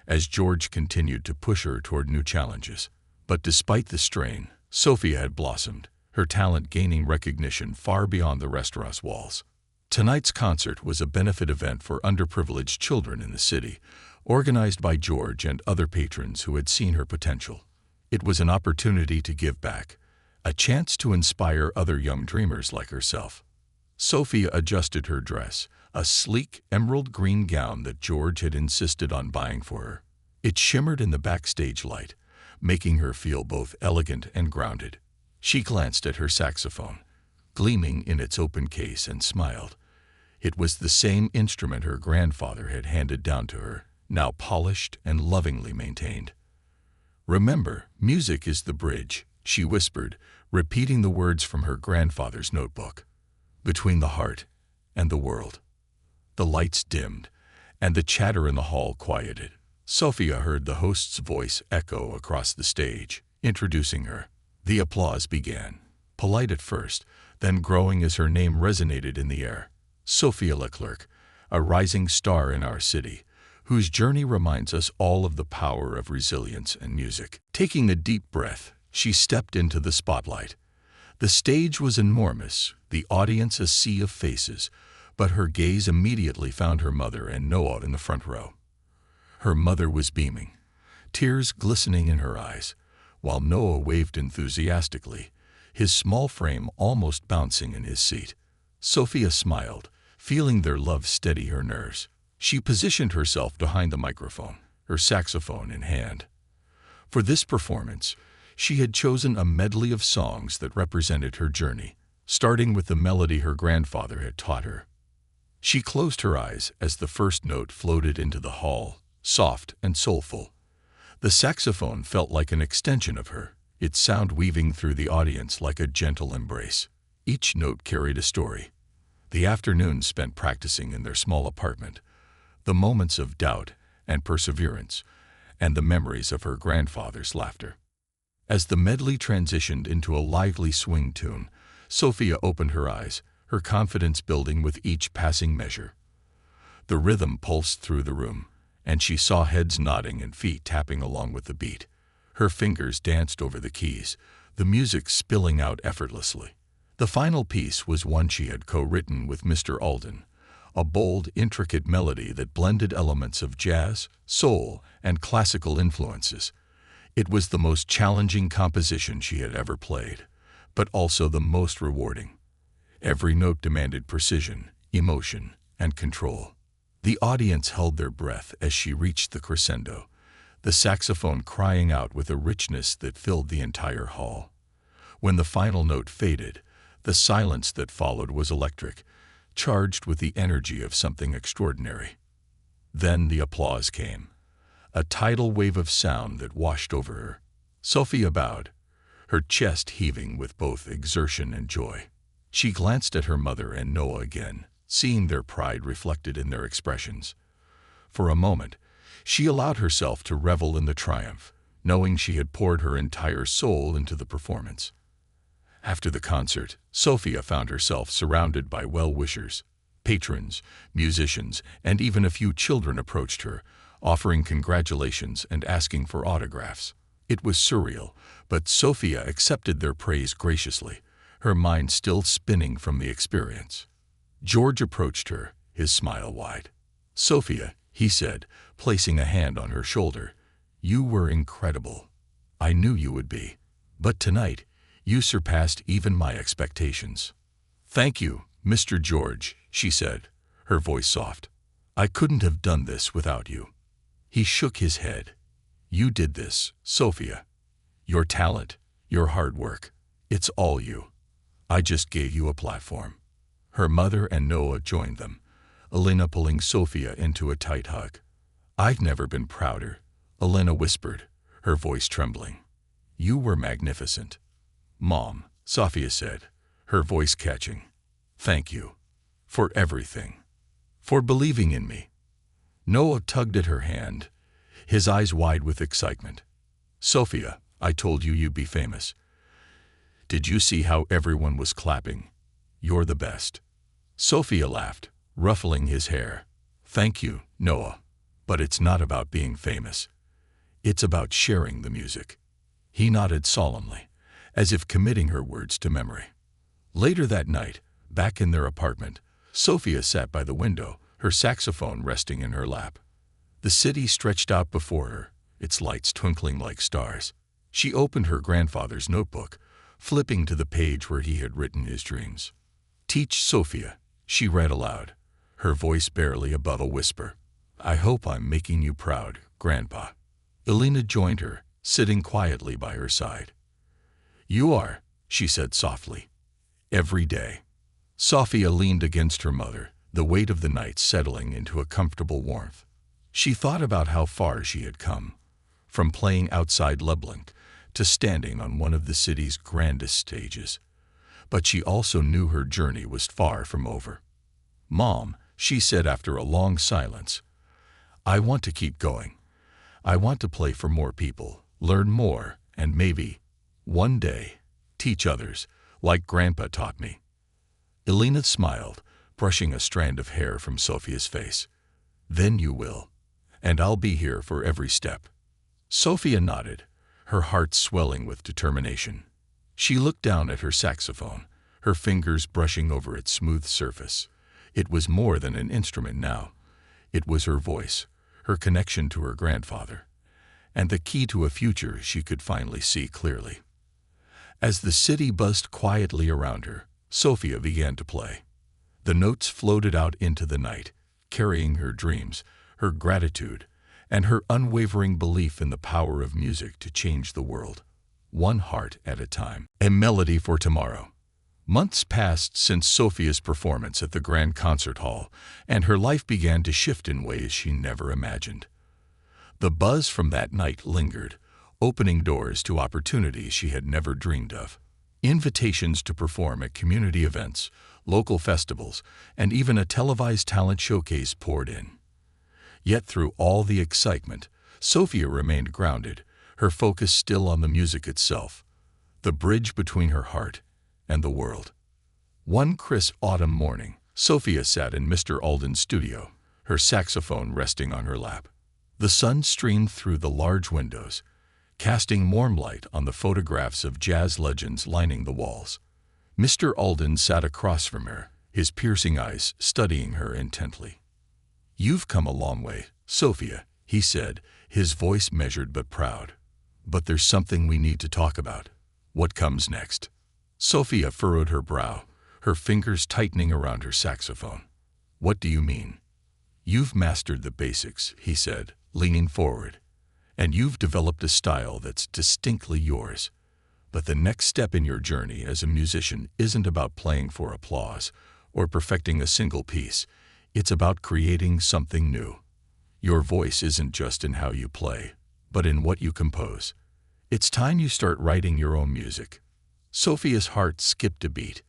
as George continued to push her toward new challenges. But despite the strain, Sophia had blossomed, her talent gaining recognition far beyond the restaurant's walls. Tonight's concert was a benefit event for underprivileged children in the city, organized by George and other patrons who had seen her potential. It was an opportunity to give back, a chance to inspire other young dreamers like herself. Sophia adjusted her dress, a sleek emerald green gown that George had insisted on buying for her. It shimmered in the backstage light, making her feel both elegant and grounded. She glanced at her saxophone, gleaming in its open case, and smiled. It was the same instrument her grandfather had handed down to her, now polished and lovingly maintained. "Remember, music is the bridge," she whispered, repeating the words from her grandfather's notebook. "Between the heart and the world." The lights dimmed, and the chatter in the hall quieted. Sophia heard the host's voice echo across the stage, introducing her. The applause began, polite at first, then growing as her name resonated in the air. Sophia Leclerc, a rising star in our city, whose journey reminds us all of the power of resilience and music. Taking a deep breath, she stepped into the spotlight. The stage was enormous, the audience a sea of faces, but her gaze immediately found her mother and Noah in the front row. Her mother was beaming, tears glistening in her eyes, while Noah waved enthusiastically, his small frame almost bouncing in his seat. Sophia smiled, feeling their love steady her nerves. She positioned herself behind the microphone, her saxophone in hand. For this performance, she had chosen a medley of songs that represented her journey, starting with the melody her grandfather had taught her. She closed her eyes as the first note floated into the hall, soft and soulful. The saxophone felt like an extension of her, its sound weaving through the audience like a gentle embrace. Each note carried a story. The afternoons spent practicing in their small apartment, the moments of doubt and perseverance, and the memories of her grandfather's laughter. As the medley transitioned into a lively swing tune, Sophia opened her eyes, her confidence building with each passing measure. The rhythm pulsed through the room, and she saw heads nodding and feet tapping along with the beat. Her fingers danced over the keys, the music spilling out effortlessly. The final piece was one she had co-written with Mr. Alden, a bold, intricate melody that blended elements of jazz, soul, and classical influences. It was the most challenging composition she had ever played, but also the most rewarding. Every note demanded precision, emotion, and control. The audience held their breath as she reached the crescendo, the saxophone crying out with a richness that filled the entire hall. When the final note faded, the silence that followed was electric, charged with the energy of something extraordinary. Then the applause came, a tidal wave of sound that washed over her. Sophia bowed, her chest heaving with both exertion and joy. She glanced at her mother and Noah again, seeing their pride reflected in their expressions. For a moment, she allowed herself to revel in the triumph, knowing she had poured her entire soul into the performance. After the concert, Sophia found herself surrounded by well-wishers. Patrons, musicians, and even a few children approached her, offering congratulations and asking for autographs. It was surreal, but Sophia accepted their praise graciously, her mind still spinning from the experience. George approached her, his smile wide. "Sophia," he said, placing a hand on her shoulder, "you were incredible. I knew you would be. But tonight, you surpassed even my expectations." "Thank you, Mr. George," she said, her voice soft. "I couldn't have done this without you." He shook his head. "You did this, Sophia. Your talent, your hard work, it's all you. I just gave you a platform." Her mother and Noah joined them, Elena pulling Sophia into a tight hug. "I've never been prouder," Elena whispered, her voice trembling. "You were magnificent." "Mom," Sophia said, her voice catching. "Thank you. For everything. For believing in me." Noah tugged at her hand, his eyes wide with excitement. "Sophia, I told you you'd be famous. Did you see how everyone was clapping? You're the best." Sophia laughed, ruffling his hair. "Thank you, Noah. But it's not about being famous. It's about sharing the music." He nodded solemnly, as if committing her words to memory. Later that night, back in their apartment, Sophia sat by the window, her saxophone resting in her lap. The city stretched out before her, its lights twinkling like stars. She opened her grandfather's notebook, flipping to the page where he had written his dreams. "Teach Sophia," she read aloud, her voice barely above a whisper. "I hope I'm making you proud, Grandpa." Elena joined her, sitting quietly by her side. "You are," she said softly. "Every day." Sophia leaned against her mother, the weight of the night settling into a comfortable warmth. She thought about how far she had come, from playing outside Lublin to standing on one of the city's grandest stages. But she also knew her journey was far from over. "Mom," she said after a long silence, "I want to keep going. I want to play for more people, learn more, and maybe, one day, teach others, like Grandpa taught me." Elena smiled, brushing a strand of hair from Sophia's face. "Then you will, and I'll be here for every step." Sophia nodded, her heart swelling with determination. She looked down at her saxophone, her fingers brushing over its smooth surface. It was more than an instrument now. It was her voice, her connection to her grandfather, and the key to a future she could finally see clearly. As the city buzzed quietly around her, Sophia began to play. The notes floated out into the night, carrying her dreams, her gratitude, and her unwavering belief in the power of music to change the world, one heart at a time. A melody for tomorrow. Months passed since Sophia's performance at the Grand Concert Hall, and her life began to shift in ways she never imagined. The buzz from that night lingered, opening doors to opportunities she had never dreamed of. Invitations to perform at community events, local festivals, and even a televised talent showcase poured in. Yet through all the excitement, Sophia remained grounded, her focus still on the music itself, the bridge between her heart and the world. One crisp autumn morning, Sophia sat in Mr. Alden's studio, her saxophone resting on her lap. The sun streamed through the large windows, casting warm light on the photographs of jazz legends lining the walls. Mr. Alden sat across from her, his piercing eyes studying her intently. "You've come a long way, Sophia," he said, his voice measured but proud. "But there's something we need to talk about. What comes next?" Sophia furrowed her brow, her fingers tightening around her saxophone. "What do you mean?" You've mastered the basics, he said, leaning forward. And you've developed a style that's distinctly yours. But the next step in your journey as a musician isn't about playing for applause or perfecting a single piece. It's about creating something new. Your voice isn't just in how you play, but in what you compose. It's time you start writing your own music. Sophia's heart skipped a beat.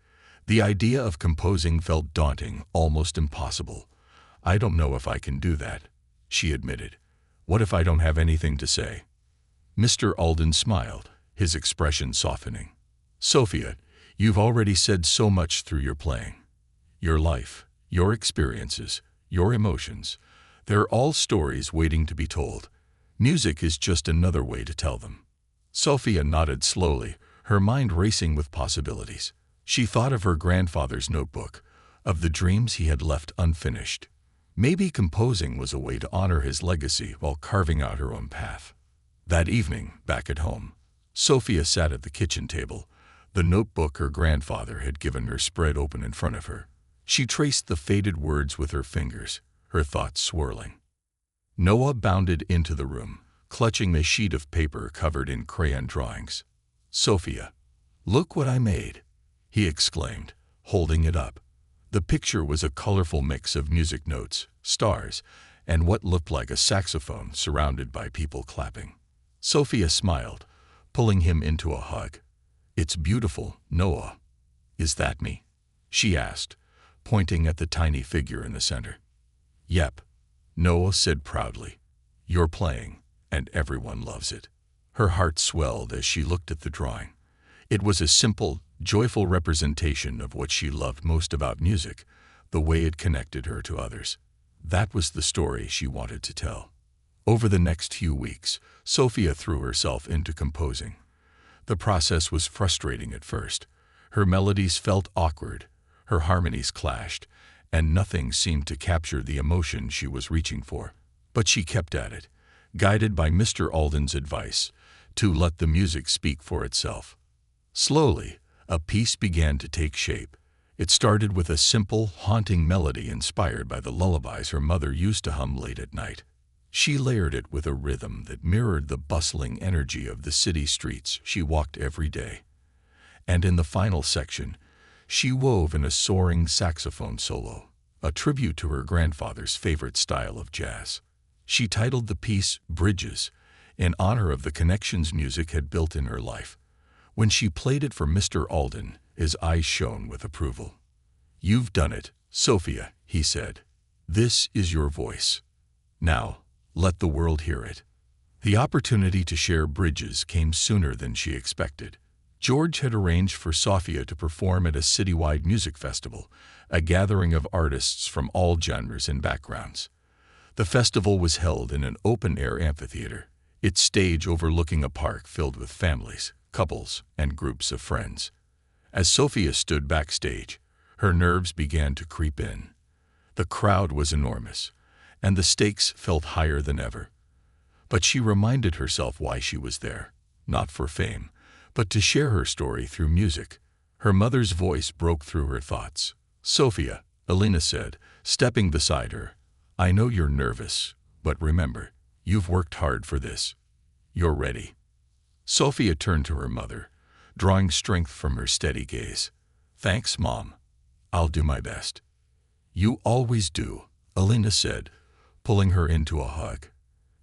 The idea of composing felt daunting, almost impossible. I don't know if I can do that, she admitted. What if I don't have anything to say? Mr. Alden smiled, his expression softening. Sophia, you've already said so much through your playing. Your life, your experiences, your emotions, they're all stories waiting to be told. Music is just another way to tell them. Sophia nodded slowly, her mind racing with possibilities. She thought of her grandfather's notebook, of the dreams he had left unfinished. Maybe composing was a way to honor his legacy while carving out her own path. That evening, back at home, Sophia sat at the kitchen table, the notebook her grandfather had given her spread open in front of her. She traced the faded words with her fingers, her thoughts swirling. Noah bounded into the room, clutching a sheet of paper covered in crayon drawings. Sophia, look what I made, he exclaimed, holding it up. The picture was a colorful mix of music notes, stars, and what looked like a saxophone surrounded by people clapping. Sophia smiled, pulling him into a hug. It's beautiful, Noah. Is that me? She asked, pointing at the tiny figure in the center. Yep, Noah said proudly. You're playing, and everyone loves it. Her heart swelled as she looked at the drawing. It was a simple, joyful representation of what she loved most about music, the way it connected her to others. That was the story she wanted to tell. Over the next few weeks, Sophia threw herself into composing. The process was frustrating at first. Her melodies felt awkward, her harmonies clashed, and nothing seemed to capture the emotion she was reaching for. But she kept at it, guided by Mr. Alden's advice, to let the music speak for itself. Slowly, a piece began to take shape. It started with a simple, haunting melody inspired by the lullabies her mother used to hum late at night. She layered it with a rhythm that mirrored the bustling energy of the city streets she walked every day. And in the final section, she wove in a soaring saxophone solo, a tribute to her grandfather's favorite style of jazz. She titled the piece Bridges, in honor of the connections music had built in her life. When she played it for Mr. Alden, his eyes shone with approval. You've done it, Sophia, he said. This is your voice. Now, let the world hear it. The opportunity to share Bridges came sooner than she expected. George had arranged for Sophia to perform at a citywide music festival, a gathering of artists from all genres and backgrounds. The festival was held in an open-air amphitheater, its stage overlooking a park filled with families, couples, and groups of friends. As Sophia stood backstage, her nerves began to creep in. The crowd was enormous, and the stakes felt higher than ever. But she reminded herself why she was there, not for fame, but to share her story through music. Her mother's voice broke through her thoughts. Sophia, Elena said, stepping beside her, I know you're nervous, but remember, you've worked hard for this. You're ready. Sophia turned to her mother, drawing strength from her steady gaze. Thanks, Mom. I'll do my best. You always do, Elena said, pulling her into a hug.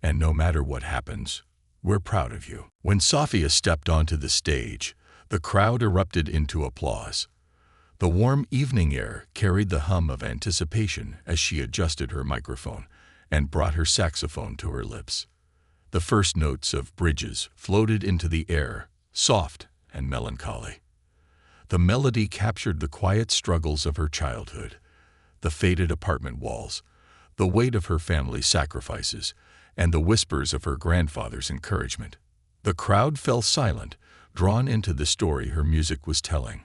And no matter what happens, we're proud of you. When Sophia stepped onto the stage, the crowd erupted into applause. The warm evening air carried the hum of anticipation as she adjusted her microphone and brought her saxophone to her lips. The first notes of Bridges floated into the air, soft and melancholy. The melody captured the quiet struggles of her childhood, the faded apartment walls, the weight of her family's sacrifices, and the whispers of her grandfather's encouragement. The crowd fell silent, drawn into the story her music was telling.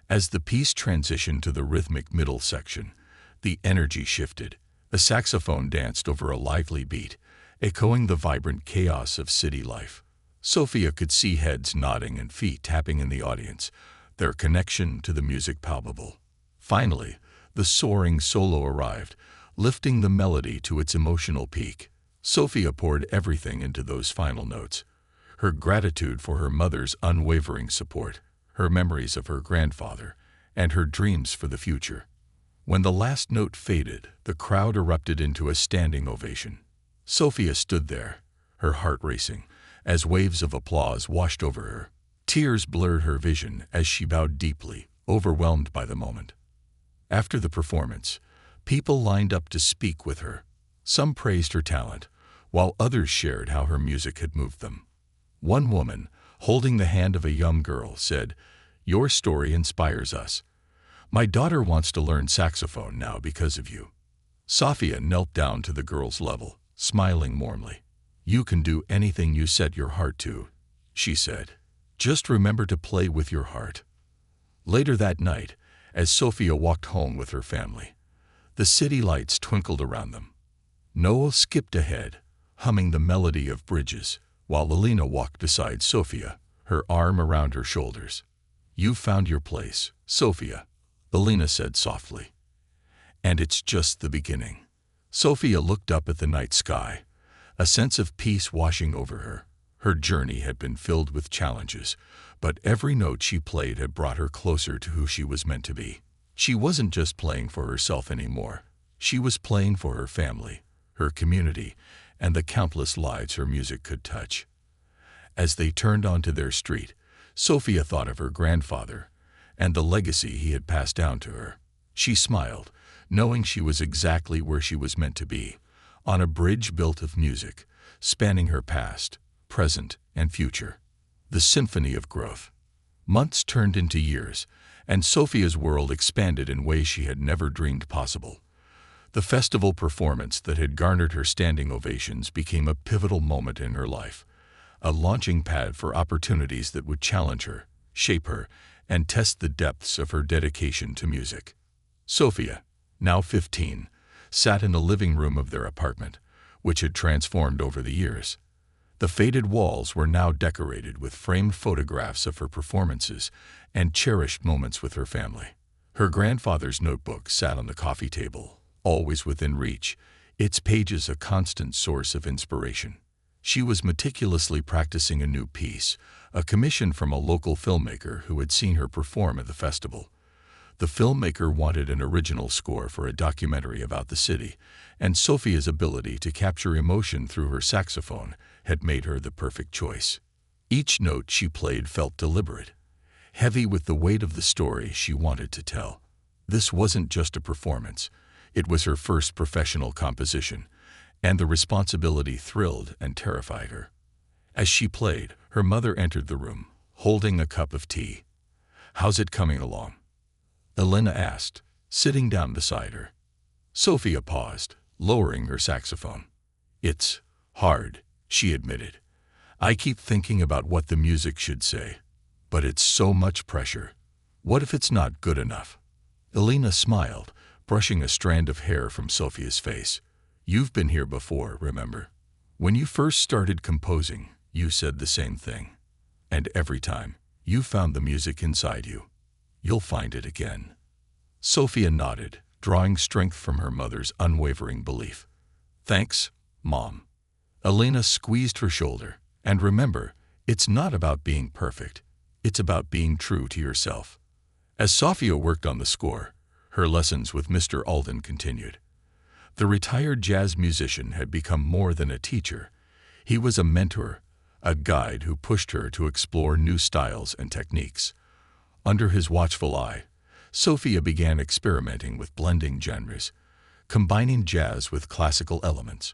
As the piece transitioned to the rhythmic middle section, the energy shifted. A saxophone danced over a lively beat, echoing the vibrant chaos of city life. Sophia could see heads nodding and feet tapping in the audience, their connection to the music palpable. Finally, the soaring solo arrived, lifting the melody to its emotional peak. Sophia poured everything into those final notes. Her gratitude for her mother's unwavering support, her memories of her grandfather, and her dreams for the future. When the last note faded, the crowd erupted into a standing ovation. Sophia stood there, her heart racing, as waves of applause washed over her. Tears blurred her vision as she bowed deeply, overwhelmed by the moment. After the performance, people lined up to speak with her. Some praised her talent, while others shared how her music had moved them. One woman, holding the hand of a young girl, said, "Your story inspires us. My daughter wants to learn saxophone now because of you." Sophia knelt down to the girl's level, smiling warmly. "You can do anything you set your heart to," she said. "Just remember to play with your heart." Later that night, as Sophia walked home with her family, the city lights twinkled around them. Noel skipped ahead, humming the melody of Bridges, while Alina walked beside Sophia, her arm around her shoulders. "You've found your place, Sophia," Alina said softly. "And it's just the beginning." Sophia looked up at the night sky, a sense of peace washing over her. Her journey had been filled with challenges, but every note she played had brought her closer to who she was meant to be. She wasn't just playing for herself anymore. She was playing for her family, her community, and the countless lives her music could touch. As they turned onto their street, Sophia thought of her grandfather and the legacy he had passed down to her. She smiled, knowing she was exactly where she was meant to be, on a bridge built of music, spanning her past, present, and future. The symphony of growth. Months turned into years, and Sophia's world expanded in ways she had never dreamed possible. The festival performance that had garnered her standing ovations became a pivotal moment in her life, a launching pad for opportunities that would challenge her, shape her, and test the depths of her dedication to music. Sophia, now 15, sat in the living room of their apartment, which had transformed over the years. The faded walls were now decorated with framed photographs of her performances and cherished moments with her family. Her grandfather's notebook sat on the coffee table, always within reach, its pages a constant source of inspiration. She was meticulously practicing a new piece, a commission from a local filmmaker who had seen her perform at the festival. The filmmaker wanted an original score for a documentary about the city, and Sophia's ability to capture emotion through her saxophone had made her the perfect choice. Each note she played felt deliberate, heavy with the weight of the story she wanted to tell. This wasn't just a performance. It was her first professional composition, and the responsibility thrilled and terrified her. As she played, her mother entered the room, holding a cup of tea. "How's it coming along?" Alina asked, sitting down beside her. Sophia paused, lowering her saxophone. "It's hard," she admitted. "I keep thinking about what the music should say, but it's so much pressure. What if it's not good enough?" Alina smiled, brushing a strand of hair from Sophia's face. "You've been here before, remember? When you first started composing, you said the same thing. And every time, you found the music inside you. You'll find it again." Sophia nodded, drawing strength from her mother's unwavering belief. "Thanks, Mom." Alina squeezed her shoulder. "And remember, it's not about being perfect. It's about being true to yourself." As Sophia worked on the score, her lessons with Mr. Alden continued. The retired jazz musician had become more than a teacher. He was a mentor, a guide who pushed her to explore new styles and techniques. Under his watchful eye, Sophia began experimenting with blending genres, combining jazz with classical elements,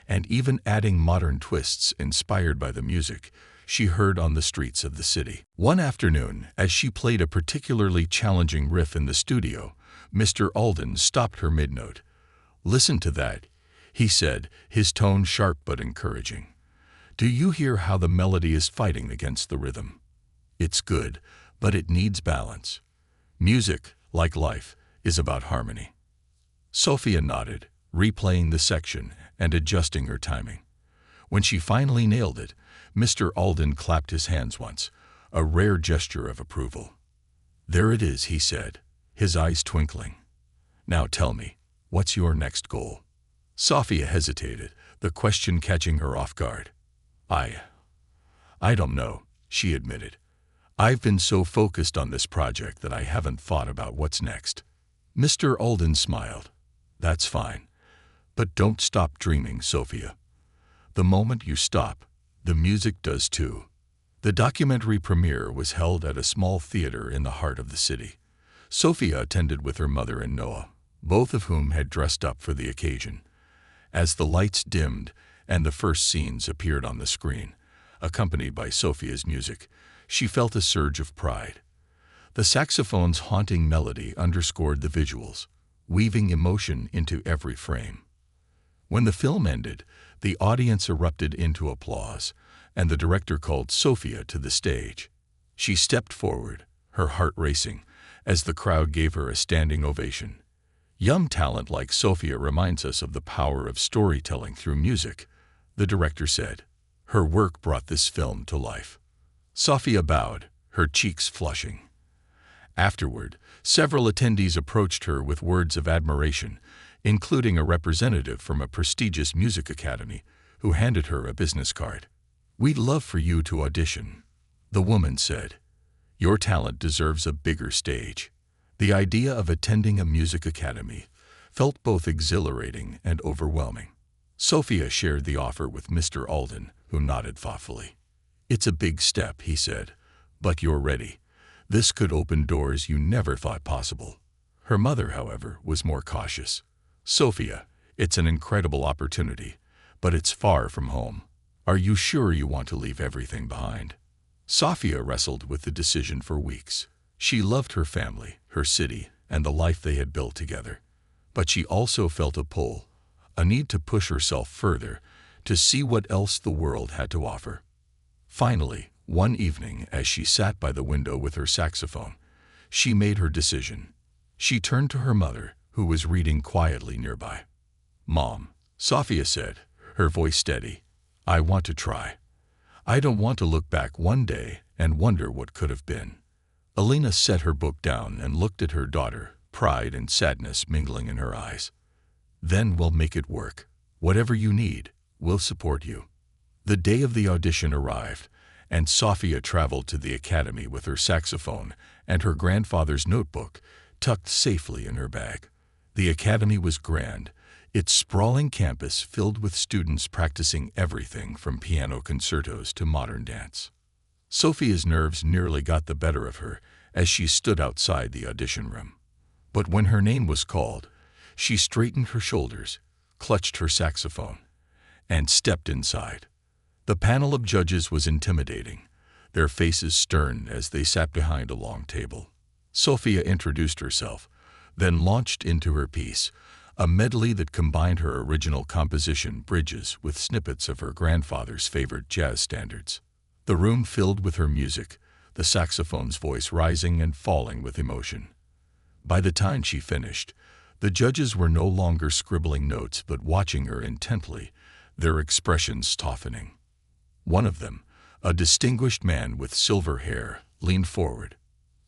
and even adding modern twists inspired by the music she heard on the streets of the city. One afternoon, as she played a particularly challenging riff in the studio, Mr. Alden stopped her mid-note. "Listen to that," he said, his tone sharp but encouraging. "Do you hear how the melody is fighting against the rhythm? It's good, but it needs balance. Music, like life, is about harmony." Sophia nodded, replaying the section and adjusting her timing. When she finally nailed it, Mr. Alden clapped his hands once, a rare gesture of approval. "There it is," he said, his eyes twinkling. "Now tell me, What's your next goal? Sophia hesitated, the question catching her off guard. I don't know, she admitted. I've been so focused on this project that I haven't thought about what's next. Mr. Alden smiled. That's fine. But don't stop dreaming, Sophia. The moment you stop, the music does too. The documentary premiere was held at a small theater in the heart of the city. Sophia attended with her mother and Noah, both of whom had dressed up for the occasion. As the lights dimmed and the first scenes appeared on the screen, accompanied by Sophia's music, she felt a surge of pride. The saxophone's haunting melody underscored the visuals, weaving emotion into every frame. When the film ended, the audience erupted into applause, and the director called Sophia to the stage. She stepped forward, her heart racing, as the crowd gave her a standing ovation. Young talent like Sophia reminds us of the power of storytelling through music, the director said. Her work brought this film to life. Sophia bowed, her cheeks flushing. Afterward, several attendees approached her with words of admiration, including a representative from a prestigious music academy who handed her a business card. We'd love for you to audition, the woman said. Your talent deserves a bigger stage. The idea of attending a music academy felt both exhilarating and overwhelming. Sophia shared the offer with Mr. Alden, who nodded thoughtfully. It's a big step, he said, but you're ready. This could open doors you never thought possible. Her mother, however, was more cautious. Sophia, it's an incredible opportunity, but it's far from home. Are you sure you want to leave everything behind? Sophia wrestled with the decision for weeks. She loved her family, her city, and the life they had built together. But she also felt a pull, a need to push herself further, to see what else the world had to offer. Finally, one evening, as she sat by the window with her saxophone, she made her decision. She turned to her mother, who was reading quietly nearby. Mom, Sophia said, her voice steady, I want to try. I don't want to look back one day and wonder what could have been. Alina set her book down and looked at her daughter, pride and sadness mingling in her eyes. Then we'll make it work. Whatever you need, we'll support you. The day of the audition arrived, and Sophia traveled to the academy with her saxophone and her grandfather's notebook tucked safely in her bag. The academy was grand, its sprawling campus filled with students practicing everything from piano concertos to modern dance. Sophia's nerves nearly got the better of her as she stood outside the audition room. But when her name was called, she straightened her shoulders, clutched her saxophone, and stepped inside. The panel of judges was intimidating, their faces stern as they sat behind a long table. Sophia introduced herself, then launched into her piece, a medley that combined her original composition Bridges with snippets of her grandfather's favorite jazz standards. The room filled with her music, the saxophone's voice rising and falling with emotion. By the time she finished, the judges were no longer scribbling notes but watching her intently, their expressions softening. One of them, a distinguished man with silver hair, leaned forward.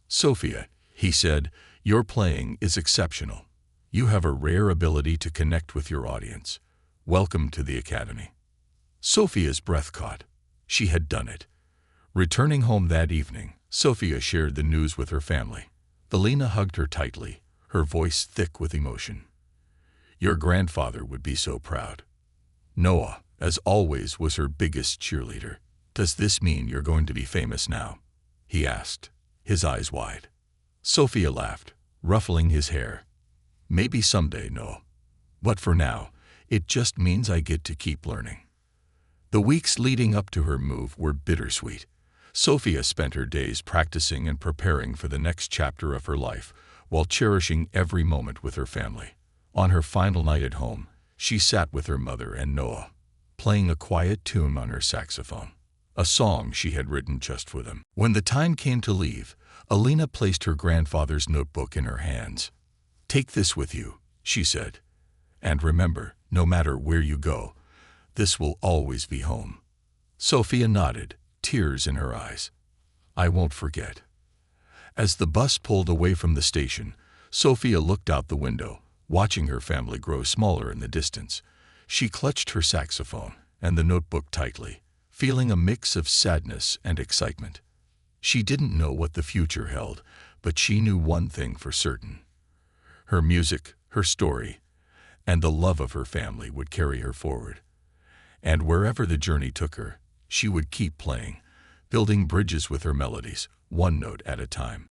Sophia, he said, your playing is exceptional. You have a rare ability to connect with your audience. Welcome to the Academy. Sophia's breath caught. She had done it. Returning home that evening, Sophia shared the news with her family. Alina hugged her tightly, her voice thick with emotion. Your grandfather would be so proud. Noah, as always, was her biggest cheerleader. Does this mean you're going to be famous now? He asked, his eyes wide. Sophia laughed, ruffling his hair. Maybe someday, Noah. But for now, it just means I get to keep learning. The weeks leading up to her move were bittersweet. Sophia spent her days practicing and preparing for the next chapter of her life, while cherishing every moment with her family. On her final night at home, she sat with her mother and Noah, playing a quiet tune on her saxophone, a song she had written just for them. When the time came to leave, Alina placed her grandfather's notebook in her hands. Take this with you, she said, and remember, no matter where you go, this will always be home. Sophia nodded, tears in her eyes. I won't forget. As the bus pulled away from the station, Sophia looked out the window, watching her family grow smaller in the distance. She clutched her saxophone and the notebook tightly, feeling a mix of sadness and excitement. She didn't know what the future held, but she knew one thing for certain. Her music, her story, and the love of her family would carry her forward. And wherever the journey took her, she would keep playing, building bridges with her melodies, one note at a time.